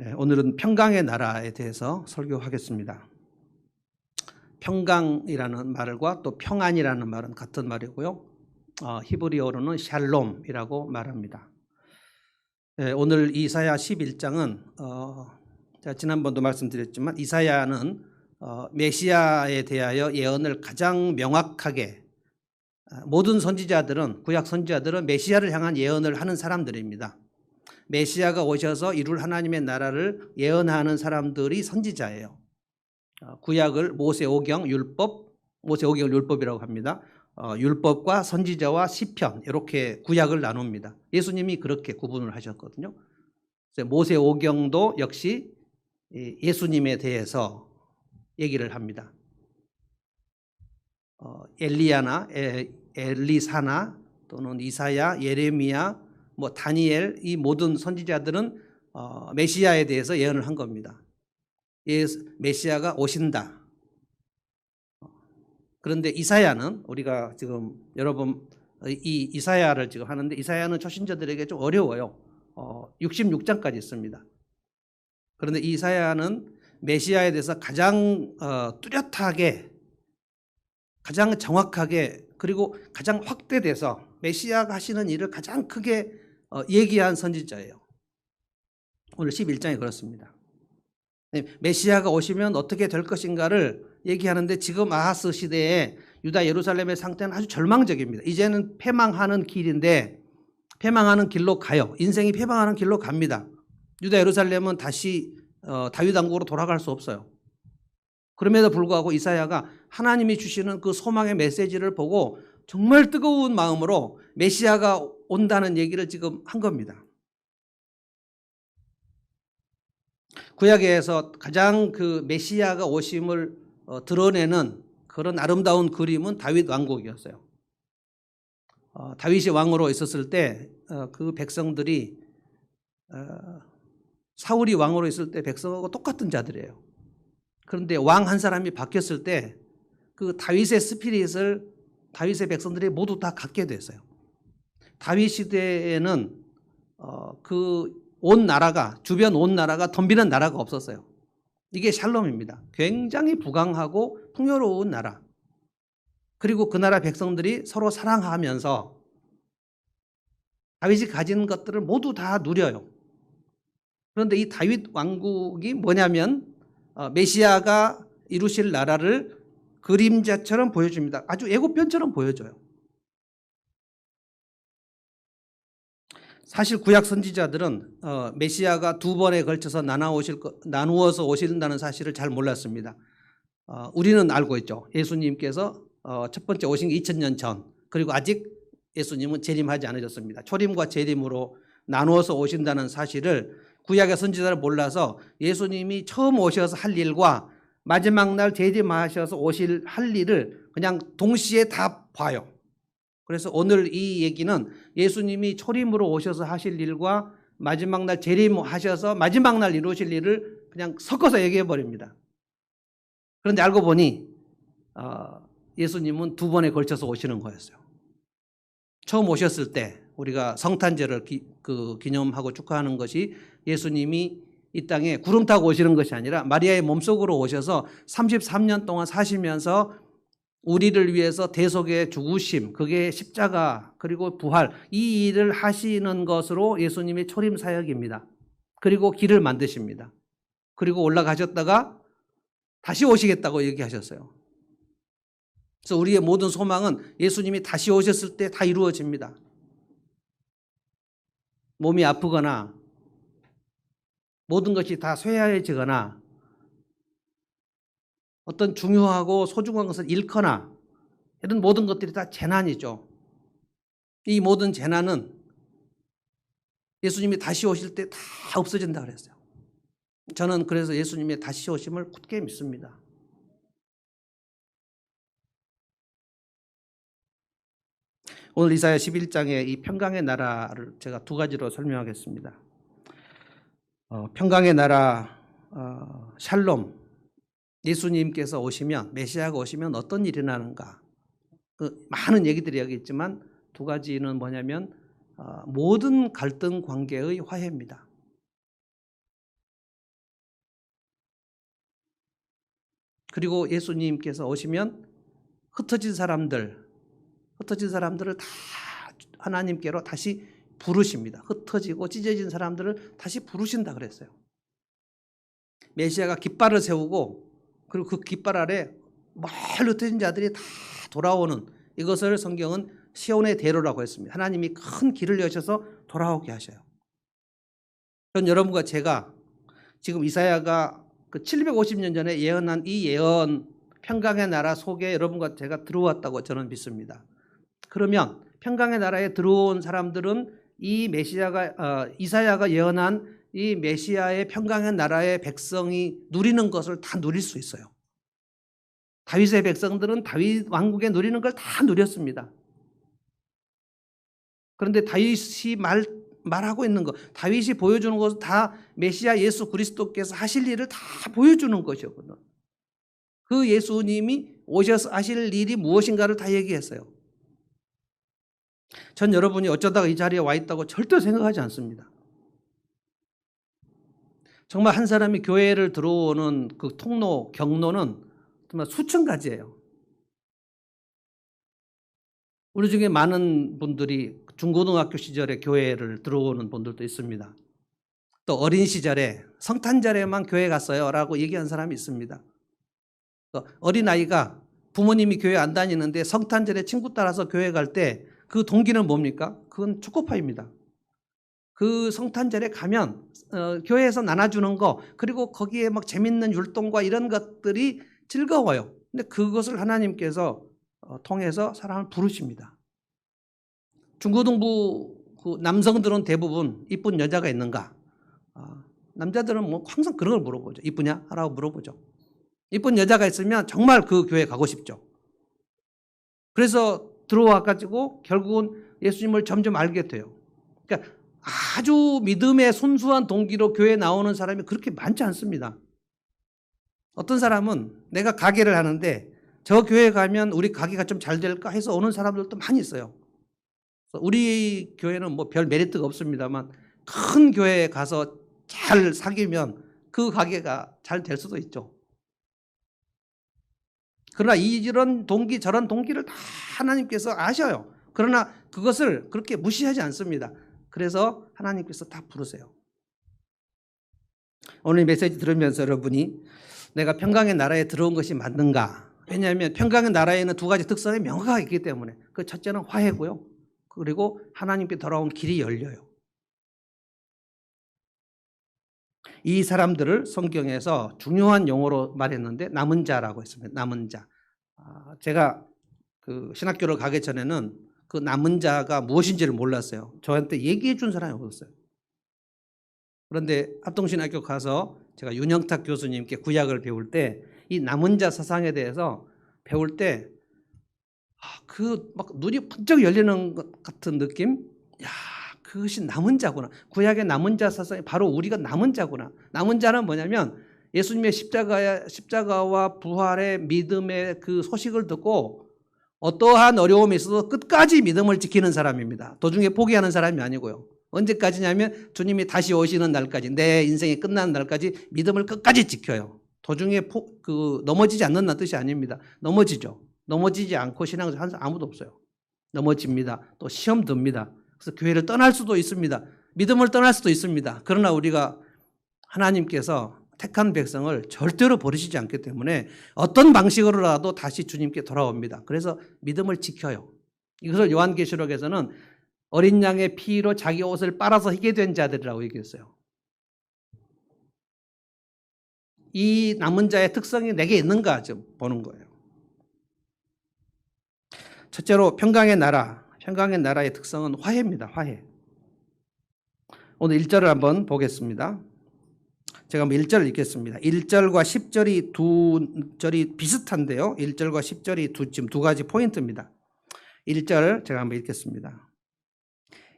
오늘은 평강의 나라에 대해서 설교하겠습니다. 평강이라는 말과 또 평안이라는 말은 같은 말이고요. 히브리어로는 샬롬이라고 말합니다. 오늘 이사야 11장은 제가 지난번도 말씀드렸지만 이사야는 메시아에 대하여 예언을 가장 명확하게, 모든 선지자들은, 구약 선지자들은 메시아를 향한 예언을 하는 사람들입니다. 메시아가 오셔서 이룰 하나님의 나라를 예언하는 사람들이 선지자예요. 구약을 모세오경, 율법, 모세오경을 율법이라고 합니다. 율법과 선지자와 시편, 이렇게 구약을 나눕니다. 예수님이 그렇게 구분을 하셨거든요. 모세오경도 역시 예수님에 대해서 얘기를 합니다. 엘리야나 엘리사나 또는 이사야, 예레미야, 다니엘, 이 모든 선지자들은 메시아에 대해서 예언을 한 겁니다. 메시아가 오신다. 그런데 이사야는, 우리가 지금 여러분 이 이사야를 지금 하는데, 이사야는 초신자들에게 좀 어려워요. 66장까지 있습니다. 그런데 이사야는 메시아에 대해서 가장 뚜렷하게, 가장 정확하게, 그리고 가장 확대돼서 메시아가 하시는 일을 가장 크게 얘기한 선지자예요. 오늘 11장이 그렇습니다. 메시아가 오시면 어떻게 될 것인가를 얘기하는데, 지금 아하스 시대에 유다 예루살렘의 상태는 아주 절망적입니다. 이제는 패망하는 길인데, 패망하는 길로 가요. 인생이 패망하는 길로 갑니다. 유다 예루살렘은 다시 다윗 왕국으로 돌아갈 수 없어요. 그럼에도 불구하고 이사야가 하나님이 주시는 그 소망의 메시지를 보고 정말 뜨거운 마음으로 메시아가 온다는 얘기를 지금 한 겁니다. 구약에서 가장 그 메시아가 오심을 드러내는 그런 아름다운 그림은 다윗 왕국이었어요. 다윗이 왕으로 있었을 때 그 백성들이, 사울이 왕으로 있을 때 백성하고 똑같은 자들이에요. 그런데 왕 한 사람이 바뀌었을 때 그 다윗의 스피릿을 다윗의 백성들이 모두 다 갖게 됐어요. 다윗 시대에는 그 온 나라가, 주변 온 나라가 덤비는 나라가 없었어요. 이게 샬롬입니다. 굉장히 부강하고 풍요로운 나라. 그리고 그 나라 백성들이 서로 사랑하면서 다윗이 가진 것들을 모두 다 누려요. 그런데 이 다윗 왕국이 뭐냐면 메시아가 이루실 나라를 그림자처럼 보여줍니다. 아주 예고편처럼 보여줘요. 사실 구약 선지자들은 메시아가 두 번에 걸쳐서 나누어서 오신다는 사실을 잘 몰랐습니다. 우리는 알고 있죠. 예수님께서 첫 번째 오신 게 2000년 전, 그리고 아직 예수님은 재림하지 않으셨습니다. 초림과 재림으로 나누어서 오신다는 사실을 구약의 선지자를 몰라서 예수님이 처음 오셔서 할 일과 마지막 날 재림하셔서 오실 할 일을 그냥 동시에 다 봐요. 그래서 오늘 이 얘기는 예수님이 초림으로 오셔서 하실 일과 마지막 날 재림하셔서 마지막 날 이루실 일을 그냥 섞어서 얘기해 버립니다. 그런데 알고 보니 예수님은 두 번에 걸쳐서 오시는 거였어요. 처음 오셨을 때 우리가 성탄절을 기념하고 축하하는 것이, 예수님이 이 땅에 구름 타고 오시는 것이 아니라 마리아의 몸속으로 오셔서 33년 동안 사시면서 우리를 위해서 대속의 죽으심, 그게 십자가, 그리고 부활, 이 일을 하시는 것으로 예수님의 초림 사역입니다. 그리고 길을 만드십니다. 그리고 올라가셨다가 다시 오시겠다고 얘기하셨어요. 그래서 우리의 모든 소망은 예수님이 다시 오셨을 때 다 이루어집니다. 몸이 아프거나 모든 것이 다 쇠야해지거나 어떤 중요하고 소중한 것을 잃거나 이런 모든 것들이 다 재난이죠. 이 모든 재난은 예수님이 다시 오실 때 다 없어진다 그랬어요. 저는 그래서 예수님의 다시 오심을 굳게 믿습니다. 오늘 이사야 11장의 이 평강의 나라를 제가 두 가지로 설명하겠습니다. 평강의 나라, 샬롬, 예수님께서 오시면, 메시아가 오시면 어떤 일이 나는가, 많은 얘기들이 여기 있지만 두 가지는 뭐냐면 모든 갈등 관계의 화해입니다. 그리고 예수님께서 오시면 흩어진 사람들을 다 하나님께로 다시 부르십니다. 흩어지고 찢어진 사람들을 다시 부르신다 그랬어요. 메시아가 깃발을 세우고 그리고 그 깃발 아래 멀리 흩어진 자들이 다 돌아오는, 이것을 성경은 시온의 대로라고 했습니다. 하나님이 큰 길을 여셔서 돌아오게 하셔요. 전 여러분과 제가 지금 이사야가 그 750년 전에 예언한 이 예언, 평강의 나라 속에 여러분과 제가 들어왔다고 저는 믿습니다. 그러면 평강의 나라에 들어온 사람들은 이 메시아가 이사야가 예언한 이 메시아의 평강의 나라의 백성이 누리는 것을 다 누릴 수 있어요. 다윗의 백성들은 다윗 왕국에 누리는 걸 다 누렸습니다. 그런데 다윗이 말하고 있는 것, 다윗이 보여주는 것은 다 메시아 예수 그리스도께서 하실 일을 다 보여주는 것이었거든요. 그 예수님이 오셔서 하실 일이 무엇인가를 다 얘기했어요. 전 여러분이 어쩌다가 이 자리에 와 있다고 절대 생각하지 않습니다. 정말 한 사람이 교회를 들어오는 그 통로, 경로는 정말 수천 가지예요. 우리 중에 많은 분들이 중고등학교 시절에 교회를 들어오는 분들도 있습니다. 또 어린 시절에 성탄절에만 교회 갔어요 라고 얘기한 사람이 있습니다. 어린아이가 부모님이 교회 안 다니는데 성탄절에 친구 따라서 교회 갈 때 그 동기는 뭡니까? 그건 초코파이입니다. 그 성탄절에 가면 교회에서 나눠주는 거, 그리고 거기에 막 재밌는 율동과 이런 것들이 즐거워요. 근데 그것을 하나님께서 통해서 사람을 부르십니다. 중고등부 그 남성들은 대부분 이쁜 여자가 있는가? 남자들은 뭐 항상 그런 걸 물어보죠. 이쁘냐? 라고 물어보죠. 이쁜 여자가 있으면 정말 그 교회 가고 싶죠. 그래서 들어와가지고 결국은 예수님을 점점 알게 돼요. 그러니까 아주 믿음의 순수한 동기로 교회에 나오는 사람이 그렇게 많지 않습니다. 어떤 사람은 내가 가게를 하는데 저 교회 가면 우리 가게가 좀 잘 될까 해서 오는 사람들도 많이 있어요. 우리 교회는 뭐 별 메리트가 없습니다만 큰 교회에 가서 잘 사귀면 그 가게가 잘 될 수도 있죠. 그러나 이런 동기 저런 동기를 다 하나님께서 아셔요. 그러나 그것을 그렇게 무시하지 않습니다. 그래서 하나님께서 다 부르세요. 오늘 메시지 들으면서 여러분이 내가 평강의 나라에 들어온 것이 맞는가? 왜냐하면 평강의 나라에는 두 가지 특성이 명확하게 있기 때문에. 그 첫째는 화해고요. 그리고 하나님께 돌아온 길이 열려요. 이 사람들을 성경에서 중요한 용어로 말했는데 남은 자라고 했습니다. 남은 자. 제가 그 신학교를 가기 전에는 그 남은 자가 무엇인지를 몰랐어요. 저한테 얘기해 준 사람이 없었어요. 그런데 합동신학교 가서 제가 윤영탁 교수님께 구약을 배울 때 이 남은 자 사상에 대해서 배울 때 그 막 눈이 번쩍 열리는 것 같은 느낌? 야, 그것이 남은 자구나. 구약의 남은 자 사상이 바로 우리가 남은 자구나. 남은 자는 뭐냐면 예수님의 십자가와 부활의 믿음의 그 소식을 듣고 어떠한 어려움이 있어도 끝까지 믿음을 지키는 사람입니다. 도중에 포기하는 사람이 아니고요. 언제까지냐면 주님이 다시 오시는 날까지, 내 인생이 끝나는 날까지 믿음을 끝까지 지켜요. 도중에 넘어지지 않는다는 뜻이 아닙니다. 넘어지죠. 넘어지지 않고 신앙생활 하는 사람 아무도 없어요. 넘어집니다. 또 시험 듭니다. 그래서 교회를 떠날 수도 있습니다. 믿음을 떠날 수도 있습니다. 그러나 우리가 하나님께서 택한 백성을 절대로 버리시지 않기 때문에 어떤 방식으로라도 다시 주님께 돌아옵니다. 그래서 믿음을 지켜요. 이것을 요한계시록에서는 어린 양의 피로 자기 옷을 빨아서 희게 된 자들이라고 얘기했어요. 이 남은 자의 특성이 내게 있는가 좀 보는 거예요. 첫째로 평강의 나라의 특성은 화해입니다. 화해. 오늘 1절을 한번 보겠습니다. 제가 1절을 읽겠습니다. 1절과 10절이 두 절이 비슷한데요. 1절과 10절이 지금 두 가지 포인트입니다. 1절 제가 한번 읽겠습니다.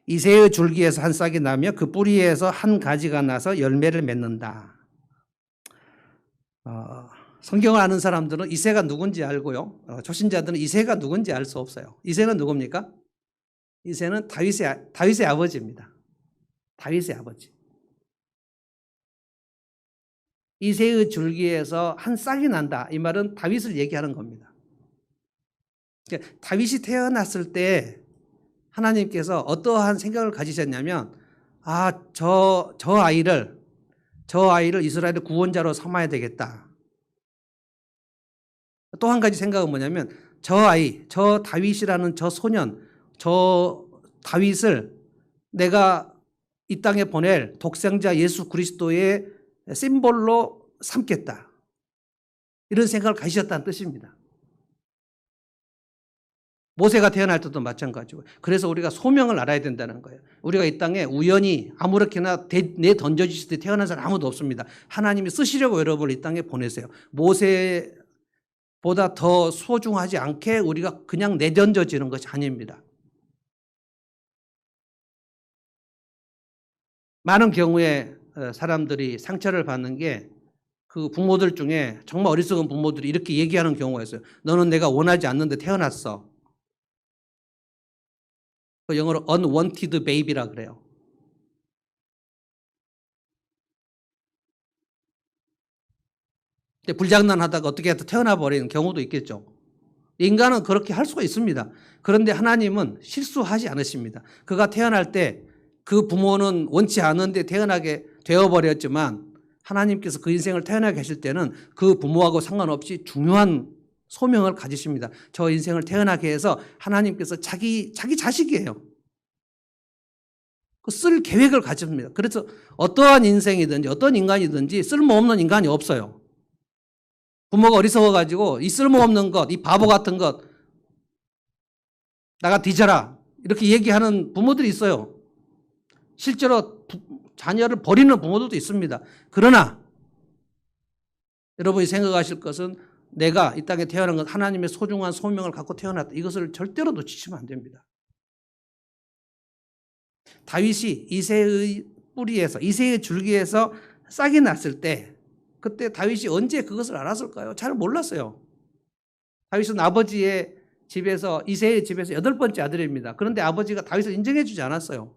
이새의 줄기에서 한 싹이 나며 그 뿌리에서 한 가지가 나서 열매를 맺는다. 성경을 아는 사람들은 이새가 누군지 알고요. 초신자들은 이새가 누군지 알 수 없어요. 이새는 누굽니까? 이새는 다윗의 아버지입니다. 다윗의 아버지. 이새의 줄기에서 한 싹이 난다. 이 말은 다윗을 얘기하는 겁니다. 그러니까 다윗이 태어났을 때 하나님께서 어떠한 생각을 가지셨냐면 저 아이를 이스라엘의 구원자로 삼아야 되겠다. 또 한 가지 생각은 뭐냐면 저 다윗이라는 저 소년, 저 다윗을 내가 이 땅에 보낼 독생자 예수 그리스도의 심볼로 삼겠다. 이런 생각을 가지셨다는 뜻입니다. 모세가 태어날 때도 마찬가지고. 그래서 우리가 소명을 알아야 된다는 거예요. 우리가 이 땅에 우연히 아무렇게나 내던져주실 때 태어난 사람 아무도 없습니다. 하나님이 쓰시려고 여러분을 이 땅에 보내세요. 모세보다 더 소중하지 않게 우리가 그냥 내던져지는 것이 아닙니다. 많은 경우에 사람들이 상처를 받는 게 그 부모들 중에 정말 어리석은 부모들이 이렇게 얘기하는 경우가 있어요. 너는 내가 원하지 않는데 태어났어. 그 영어로 unwanted baby라 그래요. 불장난하다가 어떻게 해서 태어나 버리는 경우도 있겠죠. 인간은 그렇게 할 수가 있습니다. 그런데 하나님은 실수하지 않으십니다. 그가 태어날 때 그 부모는 원치 않은데 태어나게 되어버렸지만 하나님께서 그 인생을 태어나게 하실 때는 그 부모하고 상관없이 중요한 소명을 가지십니다. 저 인생을 태어나게 해서 하나님께서 자기 자식이에요. 쓸 계획을 가집니다. 그래서 어떠한 인생이든지 어떤 인간이든지 쓸모없는 인간이 없어요. 부모가 어리석어가지고 이 쓸모없는 것, 이 바보 같은 것 나가 뒤져라 이렇게 얘기하는 부모들이 있어요. 실제로 자녀를 버리는 부모들도 있습니다. 그러나 여러분이 생각하실 것은 내가 이 땅에 태어난 것 하나님의 소중한 소명을 갖고 태어났다. 이것을 절대로 놓치시면 안 됩니다. 다윗이 이새의 뿌리에서 이새의 줄기에서 싹이 났을 때 그때 다윗이 언제 그것을 알았을까요? 잘 몰랐어요. 다윗은 아버지의 집에서 이새의 집에서 8번째 아들입니다. 그런데 아버지가 다윗을 인정해 주지 않았어요.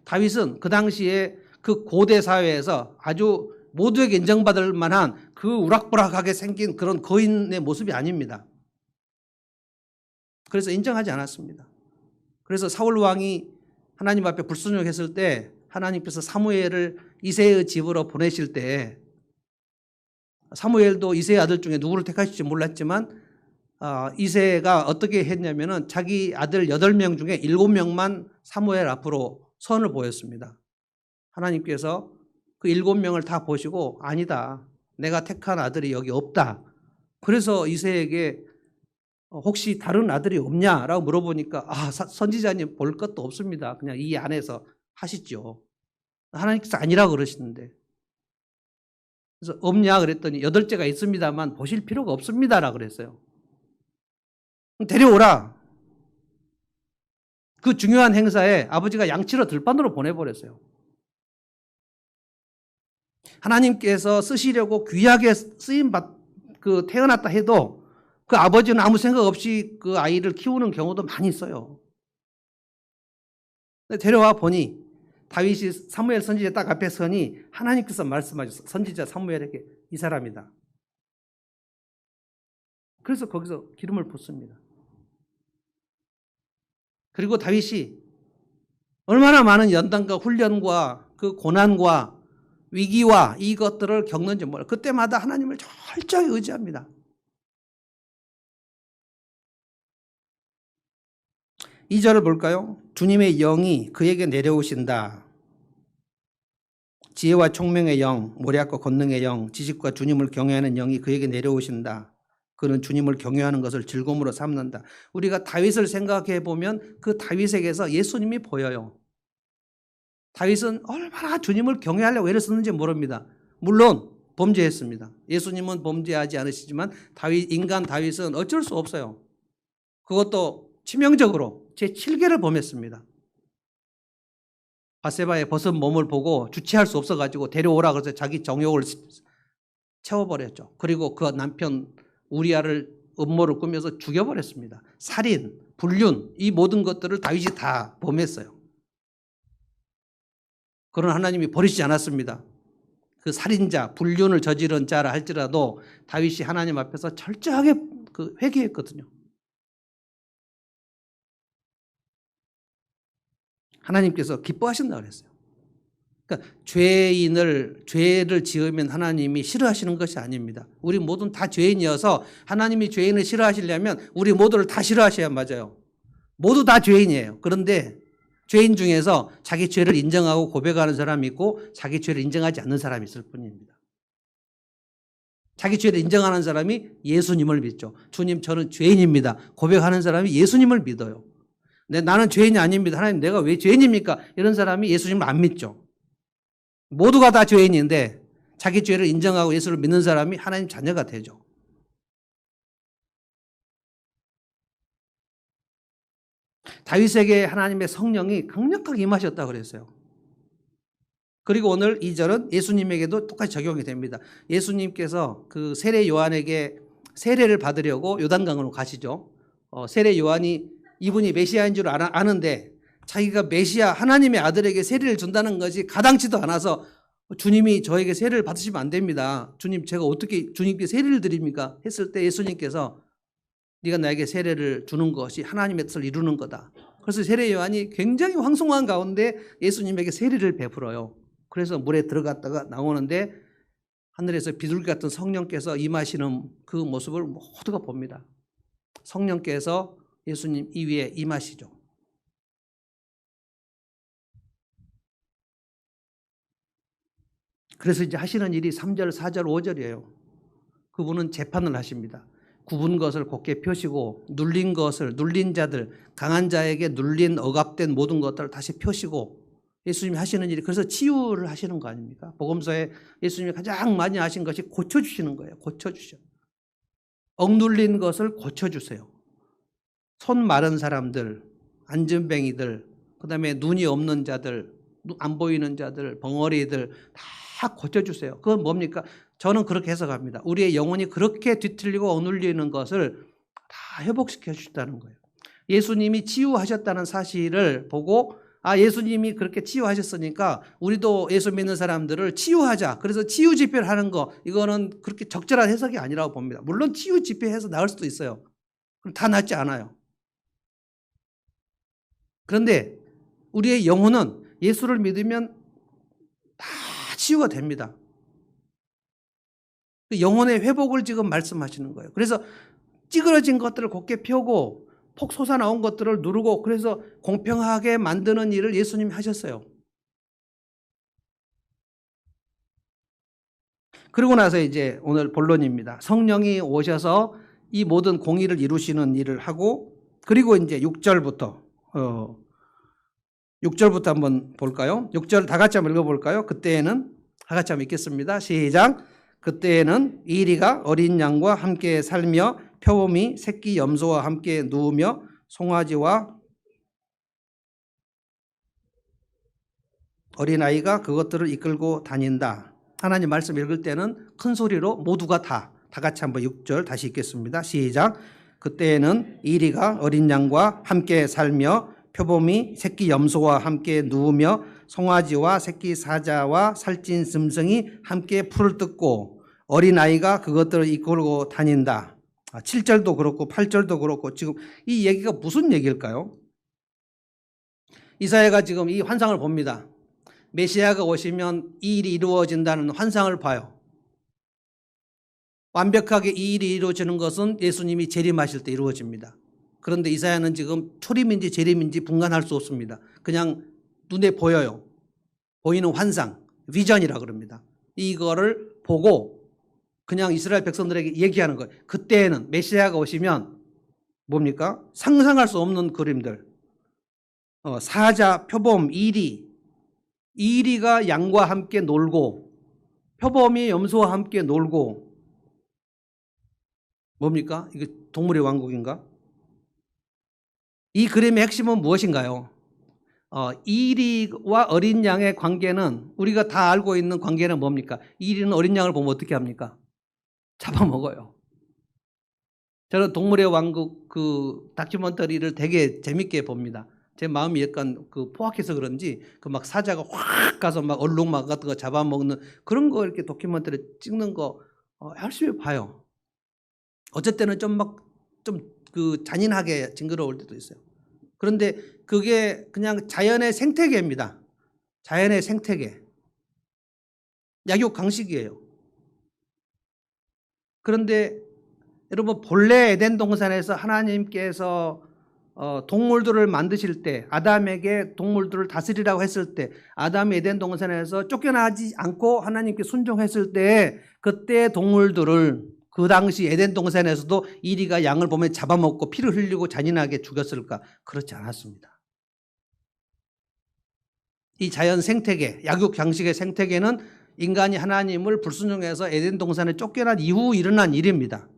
다윗은 그 당시에 그 고대 사회에서 아주 모두에게 인정받을 만한 그 우락부락하게 생긴 그런 거인의 모습이 아닙니다. 그래서 인정하지 않았습니다. 그래서 사울 왕이 하나님 앞에 불순종했을 때 하나님께서 사무엘을 이새의 집으로 보내실 때 사무엘도 이새의 아들 중에 누구를 택하실지 몰랐지만 이새가 어떻게 했냐면은 자기 아들 8명 중에 7명만 사무엘 앞으로 선을 보였습니다. 하나님께서 그 7명을 다 보시고 아니다. 내가 택한 아들이 여기 없다. 그래서 이새에게 혹시 다른 아들이 없냐라고 물어보니까 선지자님 볼 것도 없습니다. 그냥 이 안에서 하시죠. 하나님께서 아니라고 그러시는데 그래서 없냐 그랬더니 8째가 있습니다만 보실 필요가 없습니다라고 그랬어요. 데려오라. 그 중요한 행사에 아버지가 양치로 들판으로 보내버렸어요. 하나님께서 쓰시려고 귀하게 태어났다 해도 그 아버지는 아무 생각 없이 그 아이를 키우는 경우도 많이 있어요. 데려와 보니 다윗이 사무엘 선지자 딱 앞에 서니 하나님께서 말씀하셨어요. 선지자 사무엘에게 이 사람이다. 그래서 거기서 기름을 붓습니다. 그리고 다윗이 얼마나 많은 연단과 훈련과 그 고난과 위기와 이것들을 겪는지 몰라요. 그때마다 하나님을 철저히 의지합니다. 2절을 볼까요? 주님의 영이 그에게 내려오신다. 지혜와 총명의 영, 모략과 권능의 영, 지식과 주님을 경외하는 영이 그에게 내려오신다. 그는 주님을 경외하는 것을 즐거움으로 삼는다. 우리가 다윗을 생각해 보면 그 다윗에게서 예수님이 보여요. 다윗은 얼마나 주님을 경외하려고 애를 썼는지 모릅니다. 물론 범죄했습니다. 예수님은 범죄하지 않으시지만 인간 다윗은 어쩔 수 없어요. 그것도 치명적으로 제7계를 범했습니다. 바세바의 벗은 몸을 보고 주체할 수 없어가지고 데려오라 그래서 자기 정욕을 채워버렸죠. 그리고 그 남편 우리아를 음모를 꾸며서 죽여버렸습니다. 살인, 불륜 이 모든 것들을 다윗이 다 범했어요. 그러나 하나님이 버리지 않았습니다. 그 살인자, 불륜을 저지른 자라 할지라도 다윗이 하나님 앞에서 철저하게 그 회개했거든요. 하나님께서 기뻐하신다 그랬어요. 그러니까 죄를 지으면 하나님이 싫어하시는 것이 아닙니다. 우리 모두는 다 죄인이어서 하나님이 죄인을 싫어하시려면 우리 모두를 다 싫어하셔야 맞아요. 모두 다 죄인이에요. 그런데 죄인 중에서 자기 죄를 인정하고 고백하는 사람이 있고 자기 죄를 인정하지 않는 사람이 있을 뿐입니다. 자기 죄를 인정하는 사람이 예수님을 믿죠. 주님, 저는 죄인입니다. 고백하는 사람이 예수님을 믿어요. 나는 죄인이 아닙니다. 하나님, 내가 왜 죄인입니까? 이런 사람이 예수님을 안 믿죠. 모두가 다 죄인인데 자기 죄를 인정하고 예수를 믿는 사람이 하나님 자녀가 되죠. 다윗에게 하나님의 성령이 강력하게 임하셨다고 그랬어요. 그리고 오늘 2절은 예수님에게도 똑같이 적용이 됩니다. 예수님께서 그 세례 요한에게 세례를 받으려고 요단강으로 가시죠. 세례 요한이 이분이 메시아인 줄 아는데 자기가 메시아 하나님의 아들에게 세례를 준다는 것이 가당치도 않아서 주님이 저에게 세례를 받으시면 안 됩니다. 주님, 제가 어떻게 주님께 세례를 드립니까? 했을 때 예수님께서 네가 나에게 세례를 주는 것이 하나님의 뜻을 이루는 거다. 그래서 세례 요한이 굉장히 황송한 가운데 예수님에게 세례를 베풀어요. 그래서 물에 들어갔다가 나오는데 하늘에서 비둘기 같은 성령께서 임하시는 그 모습을 모두가 봅니다. 성령께서 예수님 이 위에 임하시죠. 그래서 이제 하시는 일이 3절, 4절, 5절이에요. 그분은 재판을 하십니다. 굽은 것을 곱게 펴시고 눌린 자들, 강한 자에게 눌린 억압된 모든 것들을 다시 펴시고 예수님이 하시는 일이 그래서 치유를 하시는 거 아닙니까? 복음서에 예수님이 가장 많이 하신 것이 고쳐주시는 거예요. 고쳐주셔. 억눌린 것을 고쳐주세요. 손 마른 사람들, 안전뱅이들, 그다음에 눈이 없는 자들, 안 보이는 자들, 벙어리들 다 고쳐주세요. 그건 뭡니까? 저는 그렇게 해석합니다. 우리의 영혼이 그렇게 뒤틀리고 억눌리는 것을 다 회복시켜 주셨다는 거예요. 예수님이 치유하셨다는 사실을 보고 예수님이 그렇게 치유하셨으니까 우리도 예수 믿는 사람들을 치유하자. 그래서 치유 집회를 하는 거 이거는 그렇게 적절한 해석이 아니라고 봅니다. 물론 치유 집회해서 나을 수도 있어요. 그럼 다 낫지 않아요. 그런데 우리의 영혼은 예수를 믿으면 다 치유가 됩니다. 영혼의 회복을 지금 말씀하시는 거예요. 그래서 찌그러진 것들을 곱게 펴고 폭 솟아나온 것들을 누르고 그래서 공평하게 만드는 일을 예수님이 하셨어요. 그리고 나서 이제 오늘 본론입니다. 성령이 오셔서 이 모든 공의를 이루시는 일을 하고 그리고 이제 6절부터 한번 볼까요? 6절 다 같이 한번 읽어볼까요? 그때에는 다 같이 한번 읽겠습니다. 시작. 그때에는 이리가 어린 양과 함께 살며 표범이 새끼 염소와 함께 누우며 송아지와 어린아이가 그것들을 이끌고 다닌다. 하나님 말씀 읽을 때는 큰 소리로 모두가 다 같이 한번 6절 다시 읽겠습니다. 시작. 그때에는 이리가 어린 양과 함께 살며 표범이 새끼 염소와 함께 누우며 송아지와 새끼 사자와 살찐 짐승이 함께 풀을 뜯고 어린아이가 그것들을 이끌고 다닌다. 7절도 그렇고 8절도 그렇고 지금 이 얘기가 무슨 얘기일까요? 이사야가 지금 이 환상을 봅니다. 메시아가 오시면 이 일이 이루어진다는 환상을 봐요. 완벽하게 이 일이 이루어지는 것은 예수님이 재림하실 때 이루어집니다. 그런데 이사야는 지금 초림인지 재림인지 분간할 수 없습니다. 그냥 눈에 보여요. 보이는 환상, 비전이라 그럽니다. 이거를 보고 그냥 이스라엘 백성들에게 얘기하는 거예요. 그때에는 메시아가 오시면 뭡니까? 상상할 수 없는 그림들. 사자, 표범, 이리가 양과 함께 놀고 표범이 염소와 함께 놀고 뭡니까? 이게 동물의 왕국인가? 이 그림의 핵심은 무엇인가요? 이리와 어린 양의 관계는 우리가 다 알고 있는 관계는 뭡니까? 이리는 어린 양을 보면 어떻게 합니까? 잡아먹어요. 저는 동물의 왕국 그 다큐멘터리를 되게 재밌게 봅니다. 제 마음이 약간 그 포악해서 그런지 그 막 사자가 확 가서 막 얼룩말 같은 거 잡아먹는 그런 거 이렇게 다큐멘터리 찍는 거 열심히 봐요. 어쩔 때는 좀 그 잔인하게 징그러울 때도 있어요. 그런데 그게 그냥 자연의 생태계입니다. 자연의 생태계. 약육 강식이에요. 그런데 여러분 본래 에덴 동산에서 하나님께서 동물들을 만드실 때 아담에게 동물들을 다스리라고 했을 때 아담이 에덴 동산에서 쫓겨나지 않고 하나님께 순종했을 때 그때 동물들을 그 당시 에덴 동산에서도 이리가 양을 보면 잡아먹고 피를 흘리고 잔인하게 죽였을까? 그렇지 않았습니다. 이 자연 생태계, 약육 양식의 생태계는 인간이 하나님을 불순종해서 에덴 동산에 쫓겨난 이후 일어난 일입니다.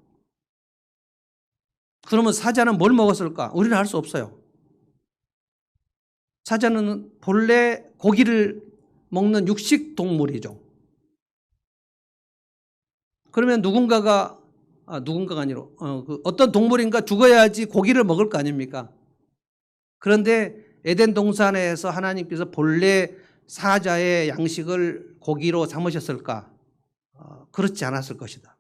그러면 사자는 뭘 먹었을까? 우리는 알 수 없어요. 사자는 본래 고기를 먹는 육식 동물이죠. 그러면 누군가가 아니라 어떤 동물인가 죽어야지 고기를 먹을 거 아닙니까? 그런데 에덴 동산에서 하나님께서 본래 사자의 양식을 고기로 삼으셨을까? 그렇지 않았을 것이다.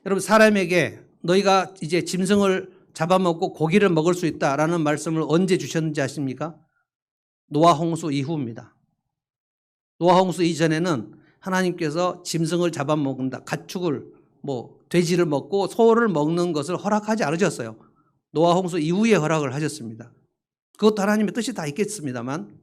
여러분 사람에게 너희가 이제 짐승을 잡아먹고 고기를 먹을 수 있다라는 말씀을 언제 주셨는지 아십니까? 노아 홍수 이후입니다. 노아 홍수 이전에는 하나님께서 짐승을 잡아먹는다. 가축을 돼지를 먹고 소를 먹는 것을 허락하지 않으셨어요. 노아 홍수 이후에 허락을 하셨습니다. 그것도 하나님의 뜻이 다 있겠습니다만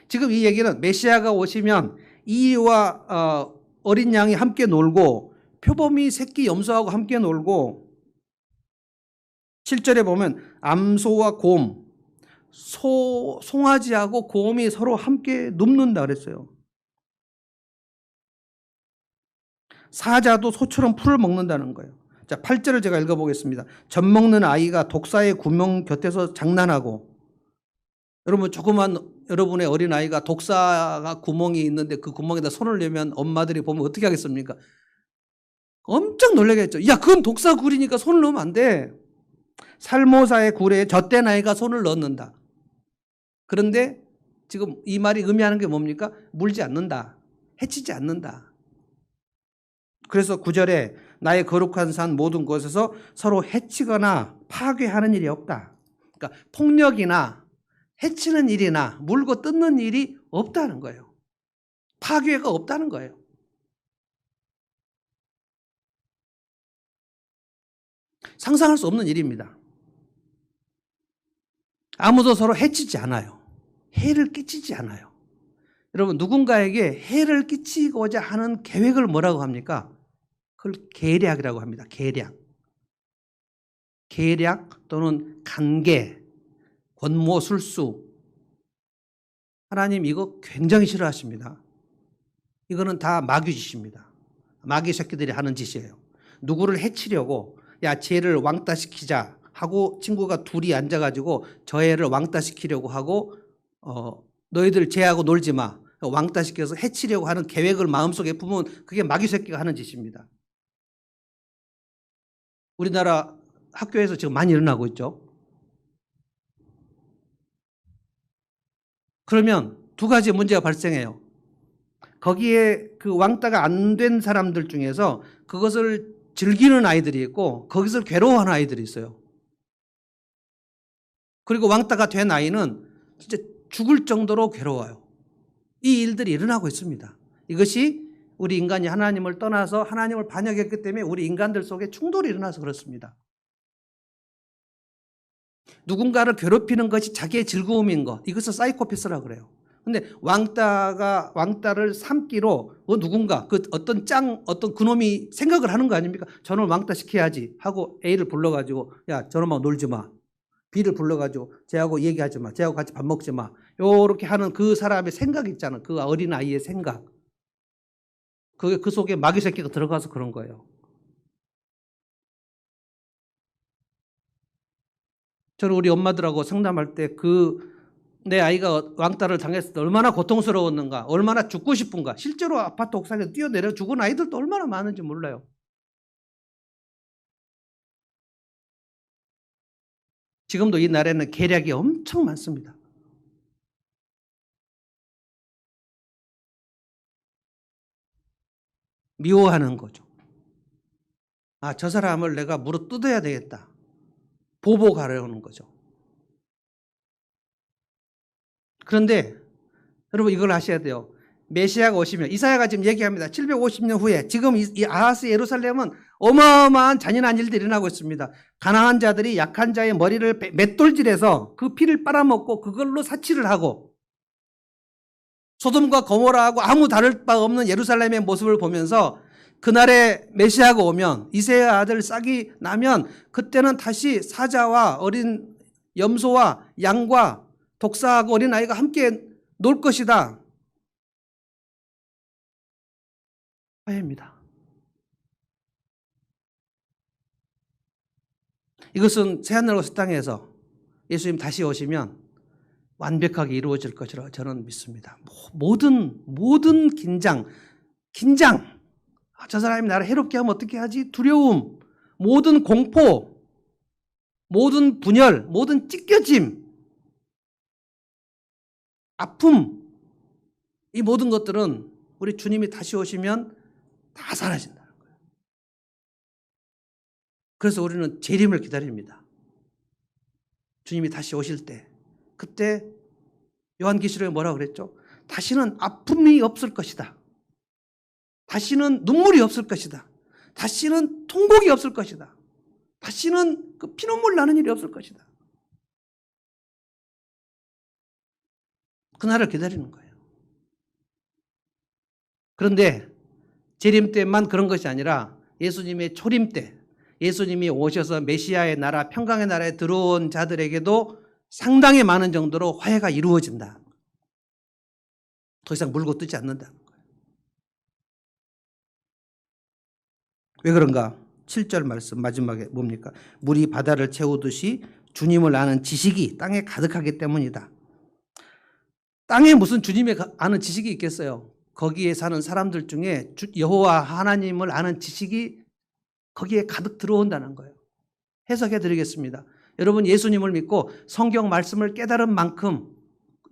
지금 이 얘기는 메시아가 오시면 이와 어린 양이 함께 놀고 표범이 새끼 염소하고 함께 놀고 7절에 보면 암소와 곰 송아지하고 곰이 서로 함께 눕는다 그랬어요. 사자도 소처럼 풀을 먹는다는 거예요. 자, 8절을 제가 읽어보겠습니다. 젖 먹는 아이가 독사의 구멍 곁에서 장난하고 여러분 조그만 여러분의 어린아이가 독사가 구멍이 있는데 그 구멍에다 손을 내면 엄마들이 보면 어떻게 하겠습니까? 엄청 놀라겠죠. 야, 그건 독사 굴이니까 손을 넣으면 안 돼. 살모사의 굴에 젖된 아이가 손을 넣는다. 그런데 지금 이 말이 의미하는 게 뭡니까? 물지 않는다. 해치지 않는다. 그래서 9절에 나의 거룩한 산 모든 곳에서 서로 해치거나 파괴하는 일이 없다. 그러니까 폭력이나 해치는 일이나 물고 뜯는 일이 없다는 거예요. 파괴가 없다는 거예요. 상상할 수 없는 일입니다. 아무도 서로 해치지 않아요. 해를 끼치지 않아요. 여러분 누군가에게 해를 끼치고자 하는 계획을 뭐라고 합니까? 그걸 계략이라고 합니다. 계략 또는 간계, 권모술수. 하나님 이거 굉장히 싫어하십니다. 이거는 다 마귀짓입니다. 마귀 새끼들이 하는 짓이에요. 누구를 해치려고 야 쟤를 왕따시키자 하고 친구가 둘이 앉아가지고 저 애를 왕따시키려고 하고 너희들 쟤하고 놀지 마. 왕따시켜서 해치려고 하는 계획을 마음속에 품으면 그게 마귀 새끼가 하는 짓입니다. 우리나라 학교에서 지금 많이 일어나고 있죠. 그러면 두 가지 문제가 발생해요. 거기에 그 왕따가 안 된 사람들 중에서 그것을 즐기는 아이들이 있고 거기서 괴로워하는 아이들이 있어요. 그리고 왕따가 된 아이는 진짜 죽을 정도로 괴로워요. 이 일들이 일어나고 있습니다. 이것이 우리 인간이 하나님을 떠나서 하나님을 반역했기 때문에 우리 인간들 속에 충돌이 일어나서 그렇습니다. 누군가를 괴롭히는 것이 자기의 즐거움인 것, 이것을 사이코패스라고 그래요. 근데 왕따를 삼기로 누군가 어떤 그놈이 생각을 하는 거 아닙니까? 저놈을 왕따 시켜야지 하고 A를 불러가지고 야 저놈하고 놀지 마. B를 불러가지고 쟤하고 얘기하지 마. 쟤하고 같이 밥 먹지 마. 요렇게 하는 그 사람의 생각 있잖아. 그 어린 아이의 생각. 그 속에 마귀 새끼가 들어가서 그런 거예요. 저는 우리 엄마들하고 상담할 때 내 아이가 왕따를 당했을 때 얼마나 고통스러웠는가, 얼마나 죽고 싶은가. 실제로 아파트 옥상에서 뛰어내려 죽은 아이들도 얼마나 많은지 몰라요. 지금도 이 나라에는 계략이 엄청 많습니다. 미워하는 거죠. 아, 저 사람을 내가 물어 뜯어야 되겠다. 보복하려는 거죠. 그런데 여러분 이걸 아셔야 돼요. 메시아가 오시면, 이사야가 지금 얘기합니다. 750년 후에 지금 이 아하스 예루살렘은 어마어마한 잔인한 일들이 일어나고 있습니다. 가난한 자들이 약한 자의 머리를 맷돌질해서 그 피를 빨아먹고 그걸로 사치를 하고, 소돔과 고모라하고 아무 다를 바 없는 예루살렘의 모습을 보면서 그날에 메시아가 오면, 이새야 아들 싹이 나면 그때는 다시 사자와 어린 염소와 양과 독사하고 어린아이가 함께 놀 것이다. 화해입니다. 이것은 새하늘과 새 땅에서 예수님 다시 오시면 완벽하게 이루어질 것이라고 저는 믿습니다. 모든 긴장, 저 사람이 나를 해롭게 하면 어떻게 하지? 두려움, 모든 공포, 모든 분열, 모든 찢겨짐, 아픔, 이 모든 것들은 우리 주님이 다시 오시면 다 사라진다는 거예요. 그래서 우리는 재림을 기다립니다. 주님이 다시 오실 때, 그때 요한계시록에 뭐라고 그랬죠? 다시는 아픔이 없을 것이다. 다시는 눈물이 없을 것이다. 다시는 통곡이 없을 것이다. 다시는 그 피눈물 나는 일이 없을 것이다. 그날을 기다리는 거예요. 그런데 재림 때만 그런 것이 아니라 예수님의 초림 때, 예수님이 오셔서 메시아의 나라, 평강의 나라에 들어온 자들에게도 상당히 많은 정도로 화해가 이루어진다. 더 이상 물고 뜯지 않는다. 왜 그런가? 7절 말씀 마지막에 뭡니까? 물이 바다를 채우듯이 주님을 아는 지식이 땅에 가득하기 때문이다. 땅에 무슨 주님의 아는 지식이 있겠어요? 거기에 사는 사람들 중에 여호와 하나님을 아는 지식이 거기에 가득 들어온다는 거예요. 해석해 드리겠습니다. 여러분 예수님을 믿고 성경 말씀을 깨달은 만큼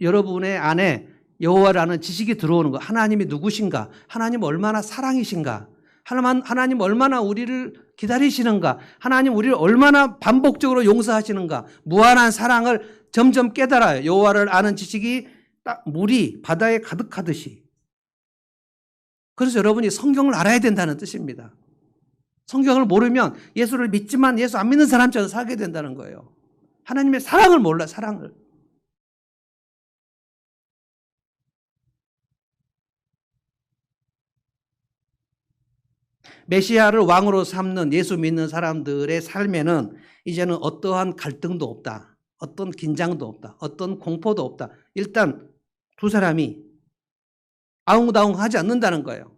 여러분의 안에 여호와를 아는 지식이 들어오는 거예요. 하나님이 누구신가? 하나님 얼마나 사랑이신가? 하나님 얼마나 우리를 기다리시는가? 하나님 우리를 얼마나 반복적으로 용서하시는가? 무한한 사랑을 점점 깨달아요. 여호와를 아는 지식이 딱 물이 바다에 가득하듯이. 그래서 여러분이 성경을 알아야 된다는 뜻입니다. 성경을 모르면 예수를 믿지만 예수 안 믿는 사람처럼 살게 된다는 거예요. 하나님의 사랑을 몰라, 사랑을. 메시아를 왕으로 삼는 예수 믿는 사람들의 삶에는 이제는 어떠한 갈등도 없다. 어떤 긴장도 없다. 어떤 공포도 없다. 일단 두 사람이 아웅다웅하지 않는다는 거예요.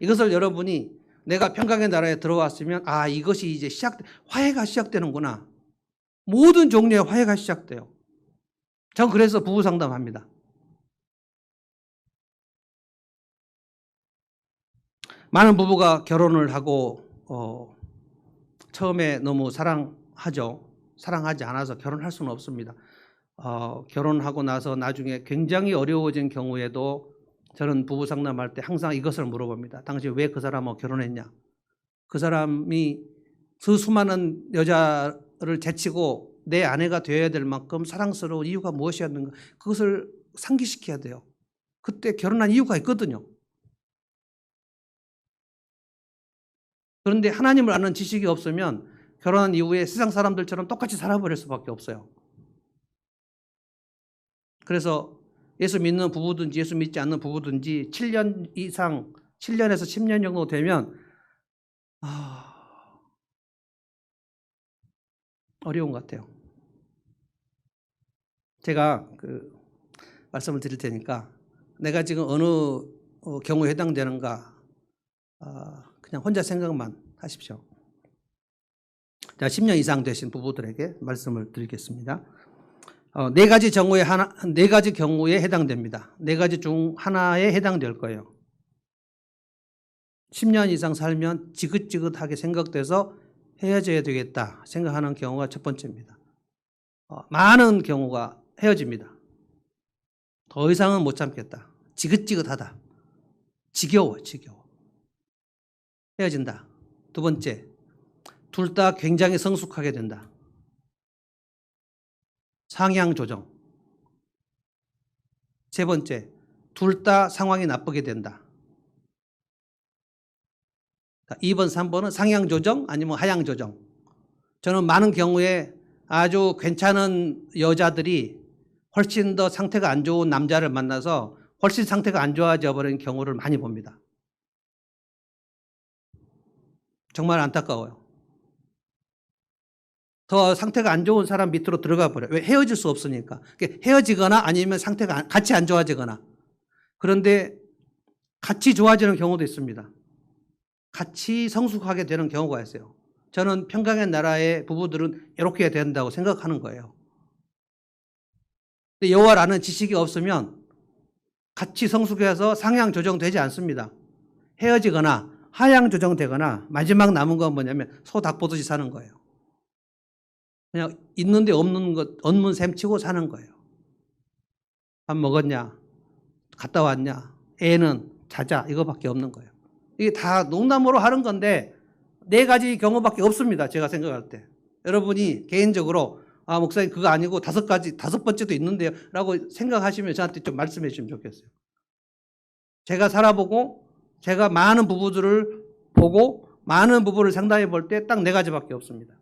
이것을 여러분이 내가 평강의 나라에 들어왔으면 이것이 이제 화해가 시작되는구나. 모든 종류의 화해가 시작돼요. 전 그래서 부부 상담합니다. 많은 부부가 결혼을 하고 처음에 너무 사랑하죠. 사랑하지 않아서 결혼할 수는 없습니다. 결혼하고 나서 나중에 굉장히 어려워진 경우에도 저는 부부 상담할 때 항상 이것을 물어봅니다. 당신 왜 그 사람하고 결혼했냐? 그 사람이 그 수많은 여자를 제치고 내 아내가 되어야 될 만큼 사랑스러운 이유가 무엇이었는가? 그것을 상기시켜야 돼요. 그때 결혼한 이유가 있거든요. 그런데 하나님을 아는 지식이 없으면 결혼한 이후에 세상 사람들처럼 똑같이 살아버릴 수밖에 없어요. 그래서 예수 믿는 부부든지 예수 믿지 않는 부부든지 7년 이상, 7년에서 10년 정도 되면 어려운 것 같아요. 제가 말씀을 드릴 테니까 내가 지금 어느 경우에 해당되는가 그냥 혼자 생각만 하십시오. 자, 10년 이상 되신 부부들에게 말씀을 드리겠습니다. 네 가지 경우에 해당됩니다. 네 가지 중 하나에 해당될 거예요. 10년 이상 살면 지긋지긋하게 생각돼서 헤어져야 되겠다 생각하는 경우가 첫 번째입니다. 많은 경우가 헤어집니다. 더 이상은 못 참겠다. 지긋지긋하다. 지겨워. 헤어진다. 두 번째, 둘 다 굉장히 성숙하게 된다. 상향 조정. 세 번째, 둘 다 상황이 나쁘게 된다. 2번, 3번은 상향 조정 아니면 하향 조정. 저는 많은 경우에 아주 괜찮은 여자들이 훨씬 더 상태가 안 좋은 남자를 만나서 훨씬 상태가 안 좋아져 버린 경우를 많이 봅니다. 정말 안타까워요. 더 상태가 안 좋은 사람 밑으로 들어가 버려요. 왜? 헤어질 수 없으니까. 헤어지거나 아니면 상태가 같이 안 좋아지거나. 그런데 같이 좋아지는 경우도 있습니다. 같이 성숙하게 되는 경우가 있어요. 저는 평강의 나라의 부부들은 이렇게 된다고 생각하는 거예요. 근데 여호와라는 지식이 없으면 같이 성숙해서 상향 조정되지 않습니다. 헤어지거나 하향 조정되거나 마지막 남은 건 뭐냐면 소 닭 보듯이 사는 거예요. 그냥 있는데 없는 것 없는 셈 치고 사는 거예요. 밥 먹었냐? 갔다 왔냐? 애는 자자 이거밖에 없는 거예요. 이게 다 농담으로 하는 건데 4가지 경우밖에 없습니다. 제가 생각할 때. 여러분이 개인적으로 목사님 그거 아니고 5번째도 있는데요 라고 생각하시면 저한테 좀 말씀해 주시면 좋겠어요. 제가 살아보고 제가 많은 부부들을 보고 많은 부부를 상담해 볼 때 딱 4가지밖에 없습니다.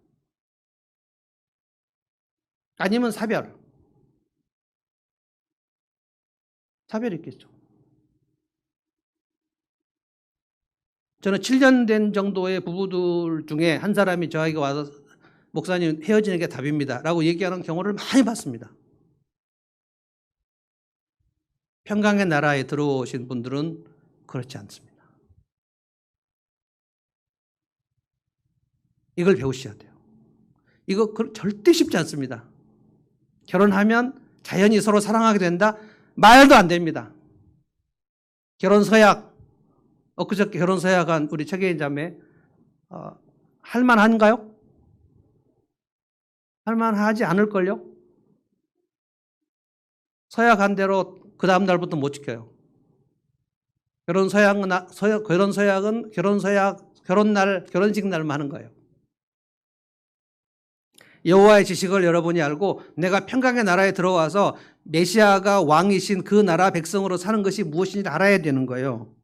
아니면 사별이 있겠죠. 저는 7년 된 정도의 부부들 중에 한 사람이 저에게 와서 목사님 헤어지는 게 답입니다 라고 얘기하는 경우를 많이 봤습니다. 평강의 나라에 들어오신 분들은 그렇지 않습니다. 이걸 배우셔야 돼요. 이거 절대 쉽지 않습니다. 결혼하면 자연히 서로 사랑하게 된다? 말도 안 됩니다. 결혼 서약, 엊그저께 결혼 서약한 우리 최계인 자매, 할만한가요? 할만하지 않을걸요? 서약한 대로 그 다음 날부터 못 지켜요. 결혼 서약은 결혼식 날만 하는 거예요. 여호와의 지식을 여러분이 알고 내가 평강의 나라에 들어와서 메시아가 왕이신 그 나라 백성으로 사는 것이 무엇인지 알아야 되는 거예요.